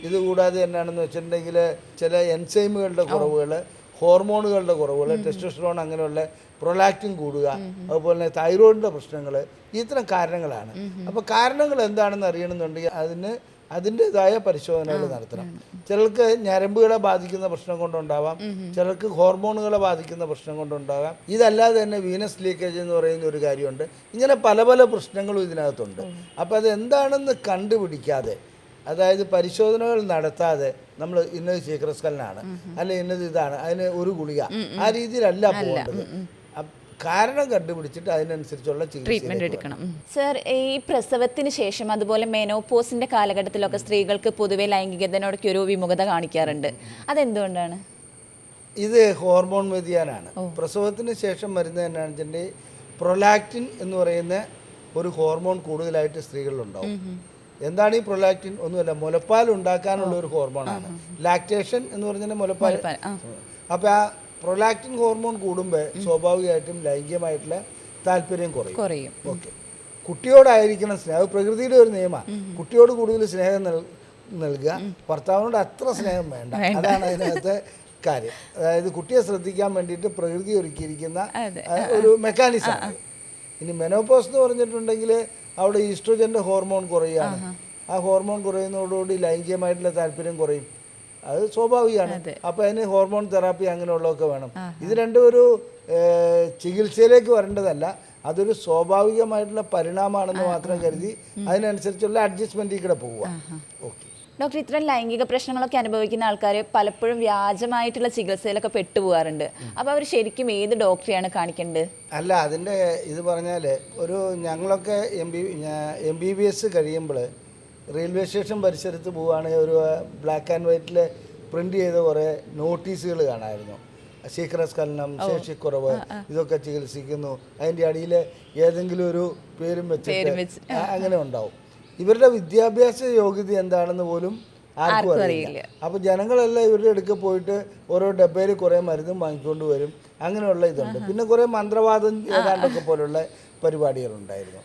ഇതുകൂടാതെ എന്നാണെന്ന് വെച്ചിട്ടുണ്ടെങ്കിൽ ചില എൻസൈമുകളുടെ കുറവുകൾ, ഹോർമോണുകളുടെ കുറവുകൾ, ടെസ്റ്റോസ്റ്ററോൺ, അങ്ങനെയുള്ള പ്രൊലാക്റ്റിൻ കൂടുക, അതുപോലെ തൈറോയിഡിൻ്റെ പ്രശ്നങ്ങൾ, ഇത്തരം കാരണങ്ങളാണ്. അപ്പോൾ കാരണങ്ങൾ എന്താണെന്ന് അറിയണമെന്നുണ്ടെങ്കിൽ അതിൻ്റെതായ പരിശോധനകൾ നടത്തണം. ചിലർക്ക് ഞരമ്പുകളെ ബാധിക്കുന്ന പ്രശ്നം കൊണ്ടുണ്ടാവാം, ചിലർക്ക് ഹോർമോണുകളെ ബാധിക്കുന്ന പ്രശ്നം കൊണ്ടുണ്ടാകാം. ഇതല്ലാതെ തന്നെ വീനസ് ലീക്കേജ് എന്ന് പറയുന്ന ഒരു കാര്യമുണ്ട്. ഇങ്ങനെ പല പല പ്രശ്നങ്ങളും ഇതിനകത്തുണ്ട്. അപ്പോൾ അതെന്താണെന്ന് കണ്ടുപിടിക്കാതെ, അതായത് പരിശോധനകൾ നടത്താതെ നമ്മൾ ഇന്നത് ശീഘ്രസ്ഖലനാണ് അല്ലെ ഇന്നത് ഇതാണ്, അതിന് ഒരു ഗുളിക, ആ രീതിയിലല്ല പോകേണ്ടത്. കാരണം കണ്ടുപിടിച്ചിട്ട് അതിനനുസരിച്ചുള്ള ട്രീറ്റ്മെന്റ് എടുക്കണം. സർ, ഈ പ്രസവത്തിന് ശേഷം അതുപോലെ മെനോപോസിന്റെ കാലഘട്ടത്തിലൊക്കെ സ്ത്രീകൾക്ക് പൊതുവെ ലൈംഗികതയോടൊക്കെ ഒരു വിമുഖത കാണിക്കാറുണ്ട്. അതെന്തുകൊണ്ടാണ്? ഇത് ഹോർമോൺ വ്യതിയാനാണ്. പ്രസവത്തിന് ശേഷം വരുന്നത് എന്നാണെന്ന് വെച്ചിട്ടുണ്ടെങ്കിൽ പ്രൊലാക്റ്റിൻ എന്ന് പറയുന്ന ഒരു ഹോർമോൺ കൂടുതലായിട്ട് സ്ത്രീകളിലുണ്ടാവും. എന്താണ് ഈ പ്രൊലാക്റ്റിൻ? ഒന്നുമല്ല, മുലപ്പാൽ ഉണ്ടാക്കാനുള്ള ഒരു ഹോർമോണാണ്. ലാക്ടേഷൻ എന്ന് പറഞ്ഞാൽ മുലപ്പാൽ. അപ്പോൾ ആ പ്രൊലാക്റ്റിൻ ഹോർമോൺ കൂടുമ്പോൾ സ്വാഭാവികമായിട്ടും ലൈംഗികമായിട്ടുള്ള താല്പര്യം കുറയും. ഓക്കെ, കുട്ടിയോടായിരിക്കണം സ്നേഹം. അത് പ്രകൃതിയുടെ ഒരു നിയമമാണ്. കുട്ടിയോട് കൂടുതൽ സ്നേഹം നൽകുക, ഭർത്താവിനോട് അത്ര സ്നേഹം വേണ്ട. അതാണ് അതിനകത്തെ കാര്യം. അതായത് കുട്ടിയെ ശ്രദ്ധിക്കാൻ വേണ്ടിയിട്ട് പ്രകൃതി ഒരുക്കിയിരിക്കുന്ന ഒരു മെക്കാനിസമാണ്. ഇനി മെനോപോസ് എന്ന് പറഞ്ഞിട്ടുണ്ടെങ്കിൽ അവിടെ ഈസ്ട്രോജൻ്റെ ഹോർമോൺ കുറയുകയാണ്. ആ ഹോർമോൺ കുറയുന്നതോടുകൂടി ലൈംഗികമായിട്ടുള്ള താല്പര്യം കുറയും. അത് സ്വാഭാവികമാണ്. അപ്പോൾ അതിന് ഹോർമോൺ തെറാപ്പി അങ്ങനെയുള്ളതൊക്കെ വേണം. ഇത് രണ്ടും ഒരു ചികിത്സയിലേക്ക് വരേണ്ടതല്ല, അതൊരു സ്വാഭാവികമായിട്ടുള്ള പരിണാമമാണെന്ന് മാത്രം കരുതി അതിനനുസരിച്ചുള്ള അഡ്ജസ്റ്റ്മെൻറ്റിൽ കൂടെ പോവുക. ഓക്കെ ഡോക്ടർ, ഇത്തരം ലൈംഗിക പ്രശ്നങ്ങളൊക്കെ അനുഭവിക്കുന്ന ആൾക്കാർ പലപ്പോഴും വ്യാജമായിട്ടുള്ള ചികിത്സയിലൊക്കെ പെട്ടുപോകാറുണ്ട്. അപ്പോൾ അവർ ശരിക്കും ഏത് ഡോക്ടറെയാണ് കാണിക്കേണ്ടത്? അല്ല, അതിൻ്റെ ഇത് പറഞ്ഞാൽ ഞങ്ങളൊക്കെ MBBS കഴിയുമ്പോൾ റെയിൽവേ സ്റ്റേഷൻ പരിസരത്ത് പോവുകയാണെങ്കിൽ ഒരു ബ്ലാക്ക് ആൻഡ് വൈറ്റിൽ പ്രിൻ്റ് ചെയ്ത കുറേ നോട്ടീസുകൾ കാണാമായിരുന്നു. ശീഘ്രസ്ഖലനം, ശേഷിക്കുറവ്, ഇതൊക്കെ ചികിത്സിക്കുന്നു. അതിൻ്റെ അടിയിൽ ഏതെങ്കിലും ഒരു പേരും വെച്ചിട്ട് അങ്ങനെ ഉണ്ടാവും. ഇവരുടെ വിദ്യാഭ്യാസ യോഗ്യത എന്താണെന്ന് പോലും ആർക്കും അറിയില്ല. അപ്പോൾ ജനങ്ങളെല്ലാം ഇവരുടെ അടുക്ക് പോയിട്ട് ഓരോ ഡബ്ബയിൽ കുറേ മരുന്നും വാങ്ങിക്കൊണ്ട് വരും. അങ്ങനെയുള്ള ഇതുണ്ട്. പിന്നെ കുറേ മന്ത്രവാദം ഏതാണ്ടൊക്കെ പോലുള്ള പരിപാടികളുണ്ടായിരുന്നു.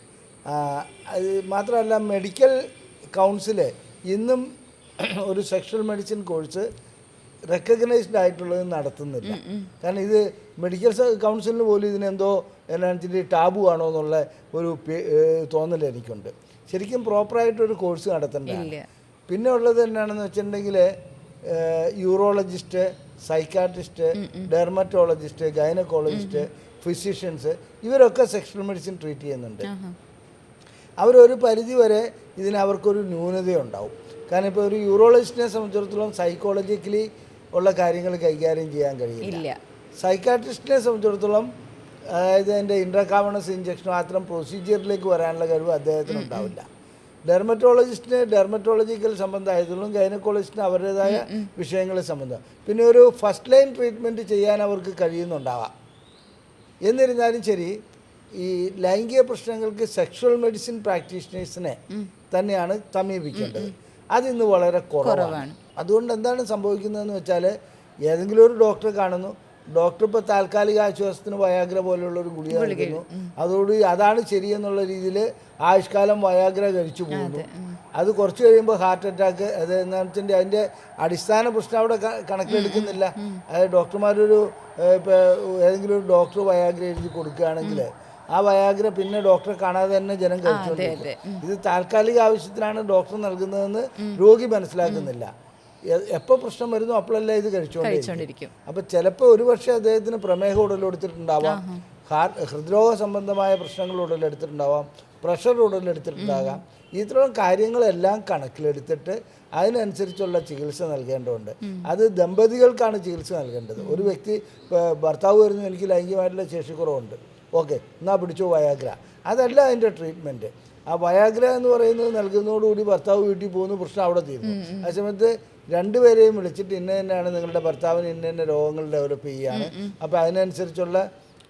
അത് മാത്രമല്ല, മെഡിക്കൽ കൗൺസില് ഇന്നും ഒരു സെക്ഷൽ മെഡിസിൻ കോഴ്സ് റെക്കഗ്നൈസ്ഡ് ആയിട്ടുള്ളത് നടത്തുന്നില്ല. കാരണം ഇത് മെഡിക്കൽ കൗൺസിലിന് പോലും ഇതിനെന്തോ എന്നാണെന്ന് ടാബു ആണോ എന്നുള്ള ഒരു തോന്നൽ എനിക്കുണ്ട്. ശരിക്കും പ്രോപ്പറായിട്ടൊരു കോഴ്സ് നടത്തേണ്ടതാണ്. പിന്നെ ഉള്ളത് എന്നാണെന്ന് വെച്ചിട്ടുണ്ടെങ്കിൽ urologist, psychiatrist, dermatologist, gynaecologist, physicians, ഇവരൊക്കെ സെക്ഷൽ മെഡിസിൻ ട്രീറ്റ് ചെയ്യുന്നുണ്ട്. അവരൊരു പരിധി വരെ അവർക്കൊരു ന്യൂനതയുണ്ടാവും. കാരണം ഇപ്പോൾ ഒരു യൂറോളജിസ്റ്റിനെ സംബന്ധിച്ചിടത്തോളം സൈക്കോളജിക്കലി ഉള്ള കാര്യങ്ങൾ കൈകാര്യം ചെയ്യാൻ കഴിയില്ല. സൈക്കാട്രിസ്റ്റിനെ സംബന്ധിച്ചിടത്തോളം അതായത് അതിൻ്റെ ഇൻട്രാകാവണസ് ഇഞ്ചക്ഷനോ അത്തരം പ്രൊസീജിയറിലേക്ക് വരാനുള്ള കഴിവ് അദ്ദേഹത്തിന് ഉണ്ടാവില്ല. ഡെർമറ്റോളജിസ്റ്റിന് ഡെർമറ്റോളജിക്കൽ സംബന്ധമായതുള്ളൂ, ഗൈനക്കോളജിസ്റ്റിന് അവരുടേതായ വിഷയങ്ങൾ സംബന്ധം. പിന്നെ ഒരു ഫസ്റ്റ് ലൈൻ ട്രീറ്റ്മെൻറ്റ് ചെയ്യാൻ അവർക്ക് കഴിയുന്നുണ്ടാവാം. എന്നിരുന്നാലും ശരി, ഈ ലൈംഗിക പ്രശ്നങ്ങൾക്ക് സെക്ഷുവൽ മെഡിസിൻ പ്രാക്ടീഷണേഴ്സിനെ തന്നെയാണ് സമീപിക്കേണ്ടത്. അതിന്ന് വളരെ കുറവാണ്. അതുകൊണ്ട് എന്താണ് സംഭവിക്കുന്നതെന്ന് വെച്ചാൽ, ഏതെങ്കിലും ഒരു ഡോക്ടറെ കാണുന്നു, ഡോക്ടർ ഇപ്പോൾ താൽക്കാലിക ആശ്വാസത്തിന് വയാഗ്ര പോലെയുള്ള ഒരു ഗുളിക നൽകുന്നു, അതോടുകൂടി അതാണ് ശരിയെന്നുള്ള രീതിയിൽ ആയുഷ്കാലം വയാഗ്ര കഴിച്ചു പോകുന്നു. അത് കുറച്ച് കഴിയുമ്പോൾ ഹാർട്ട് അറ്റാക്ക്, അത് എന്താണെന്ന് വെച്ചിട്ടുണ്ടെങ്കിൽ അതിൻ്റെ അടിസ്ഥാന പ്രശ്നം അവിടെ കണക്കിലെടുക്കുന്നില്ല. അതായത് ഡോക്ടർമാരൊരു ഇപ്പോൾ ഏതെങ്കിലും ഒരു ഡോക്ടർ വയാഗ്ര എഴുതി കൊടുക്കുകയാണെങ്കിൽ ആ വയാഗ്ര പിന്നെ ഡോക്ടറെ കാണാതെ തന്നെ ജനം കഴിച്ചുകൊണ്ടിരിക്കും. ഇത് താൽക്കാലിക ആവശ്യത്തിനാണ് ഡോക്ടർ നൽകുന്നതെന്ന് രോഗി മനസ്സിലാക്കുന്നില്ല. എപ്പോൾ പ്രശ്നം വരുന്നു അപ്പോഴല്ല ഇത് കഴിച്ചുകൊണ്ടിരിക്കും. അപ്പം ചിലപ്പോൾ ഒരു പക്ഷേ അദ്ദേഹത്തിന് പ്രമേഹം ഉടലെടുത്തിട്ടുണ്ടാവാം, ഹൃദ്രോഗ സംബന്ധമായ പ്രശ്നങ്ങൾ ഉടലെടുത്തിട്ടുണ്ടാവാം, പ്രഷർ ഉടലെടുത്തിട്ടുണ്ടാകാം. ഇത്തരം കാര്യങ്ങളെല്ലാം കണക്കിലെടുത്തിട്ട് അതിനനുസരിച്ചുള്ള ചികിത്സ നൽകേണ്ടതുണ്ട്. അത് ദമ്പതികൾക്കാണ് ചികിത്സ നൽകേണ്ടത്. ഒരു വ്യക്തി ഭർത്താവ് വരുന്നു, എനിക്ക് ലൈംഗികമായിട്ടുള്ള ശേഷിക്കുറവുണ്ട്, ഓക്കെ എന്നാൽ പിടിച്ചോ വയാഗ്ര, അതല്ല അതിൻ്റെ ട്രീറ്റ്മെൻറ്റ്. ആ വയാഗ്ര എന്ന് പറയുന്നത് നൽകുന്നതോടുകൂടി ഭർത്താവ് വീട്ടിൽ പോകുന്നു, പ്രശ്നം അവിടെ തീരുന്നു. ആ സമയത്ത് രണ്ടുപേരെയും വിളിച്ചിട്ട് ഇന്ന തന്നെയാണ് നിങ്ങളുടെ ഭർത്താവിന് ഇന്ന രോഗങ്ങൾ ഡെവലപ്പ് ചെയ്യുകയാണ്, അപ്പോൾ അതിനനുസരിച്ചുള്ള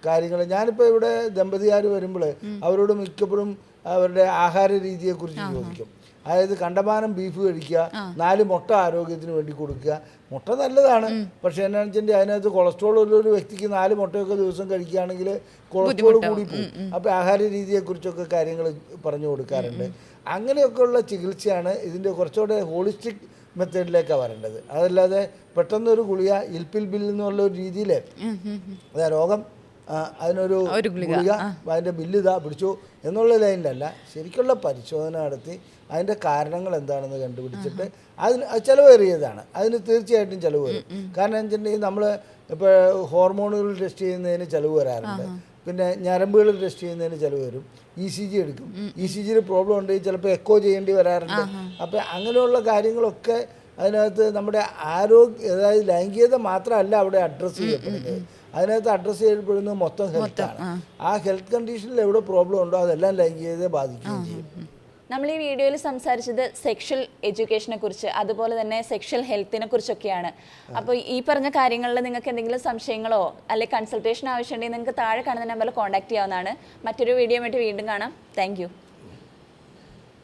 കാര്യങ്ങൾ. ഞാനിപ്പോൾ ഇവിടെ ദമ്പതികാർ വരുമ്പോൾ അവരോട് മിക്കപ്പോഴും അവരുടെ ആഹാര രീതിയെക്കുറിച്ച് ചോദിക്കും. അതായത് കണ്ടമാനം ബീഫ് കഴിക്കുക, 4 മുട്ട ആരോഗ്യത്തിന് വേണ്ടി കൊടുക്കുക. മുട്ട നല്ലതാണ്, പക്ഷേ എന്നാന്ന് വെച്ചിട്ടുണ്ടെങ്കിൽ അതിനകത്ത് കൊളസ്ട്രോൾ ഉള്ളൊരു വ്യക്തിക്ക് 4 മുട്ടയൊക്കെ ദിവസം കഴിക്കുകയാണെങ്കിൽ കൊളസ്ട്രോൾ കൂടി പോകും. അപ്പോൾ ആഹാര രീതിയെക്കുറിച്ചൊക്കെ കാര്യങ്ങൾ പറഞ്ഞു കൊടുക്കാറുണ്ട്. അങ്ങനെയൊക്കെയുള്ള ചികിത്സയാണ് ഇതിൻ്റെ കുറച്ചുകൂടെ ഹോളിസ്റ്റിക് മെത്തേഡിലേക്കാണ് വരേണ്ടത്. അതല്ലാതെ പെട്ടെന്നൊരു ഗുളിക ഇൽപ്പിൽ ബിൽ എന്നുള്ള ഒരു രീതിയിൽ അതായത് രോഗം അതിനൊരു ഗുളിക അതിൻ്റെ ബില്ല് ഇതാ പിടിച്ചു എന്നുള്ള ലൈനിലല്ല, ശരിക്കുള്ള പരിശോധന നടത്തി അതിൻ്റെ കാരണങ്ങൾ എന്താണെന്ന് കണ്ടുപിടിച്ചിട്ട് അതിന് ചിലവേറിയതാണ്. അതിന് തീർച്ചയായിട്ടും ചിലവ് വരും. കാരണം എന്ന് വെച്ചിട്ടുണ്ടെങ്കിൽ നമ്മൾ ഇപ്പോൾ ഹോർമോണുകൾ ടെസ്റ്റ് ചെയ്യുന്നതിന് ചിലവ് വരാറുണ്ട്, പിന്നെ ഞരമ്പുകൾ ടെസ്റ്റ് ചെയ്യുന്നതിന് ചിലവ് വരും, ECG എടുക്കും, ECGയിൽ പ്രോബ്ലം ഉണ്ടെങ്കിൽ ചിലപ്പോൾ എക്കോ ചെയ്യേണ്ടി വരാറുണ്ട്. അപ്പോൾ അങ്ങനെയുള്ള കാര്യങ്ങളൊക്കെ അതിനകത്ത് നമ്മുടെ ആരോഗ്യ, അതായത് ലൈംഗികത മാത്രമല്ല അവിടെ അഡ്രസ്സ് ചെയ്യപ്പെടുന്നത്, അതിനകത്ത് അഡ്രസ്സ് ചെയ്യപ്പെടുന്നത് മൊത്തം ഹെൽത്താണ്. ആ ഹെൽത്ത് കണ്ടീഷനിൽ എവിടെ പ്രോബ്ലം ഉണ്ടോ അതെല്ലാം ലൈംഗികതയെ ബാധിക്കുകയും ചെയ്യും. നമ്മൾ ഈ വീഡിയോയിൽ സംസാരിച്ചത് സെക്ഷൽ എഡ്യൂക്കേഷനെ കുറിച്ച്, അതുപോലെ തന്നെ സെക്ഷൽ ഹെൽത്തിനെ കുറിച്ചൊക്കെയാണ്. അപ്പോൾ ഈ പറഞ്ഞ കാര്യങ്ങളിൽ നിങ്ങൾക്ക് എന്തെങ്കിലും സംശയങ്ങളോ അല്ലെങ്കിൽ കൺസൾട്ടേഷൻ ആവശ്യമുണ്ടെങ്കിൽ നിങ്ങൾക്ക് താഴെ കാണുന്ന നമ്പറിൽ കോൺടാക്ട് ചെയ്യാവുന്നതാണ്. മറ്റൊരു വീഡിയോ ആയിട്ട് വീണ്ടും കാണാം. താങ്ക്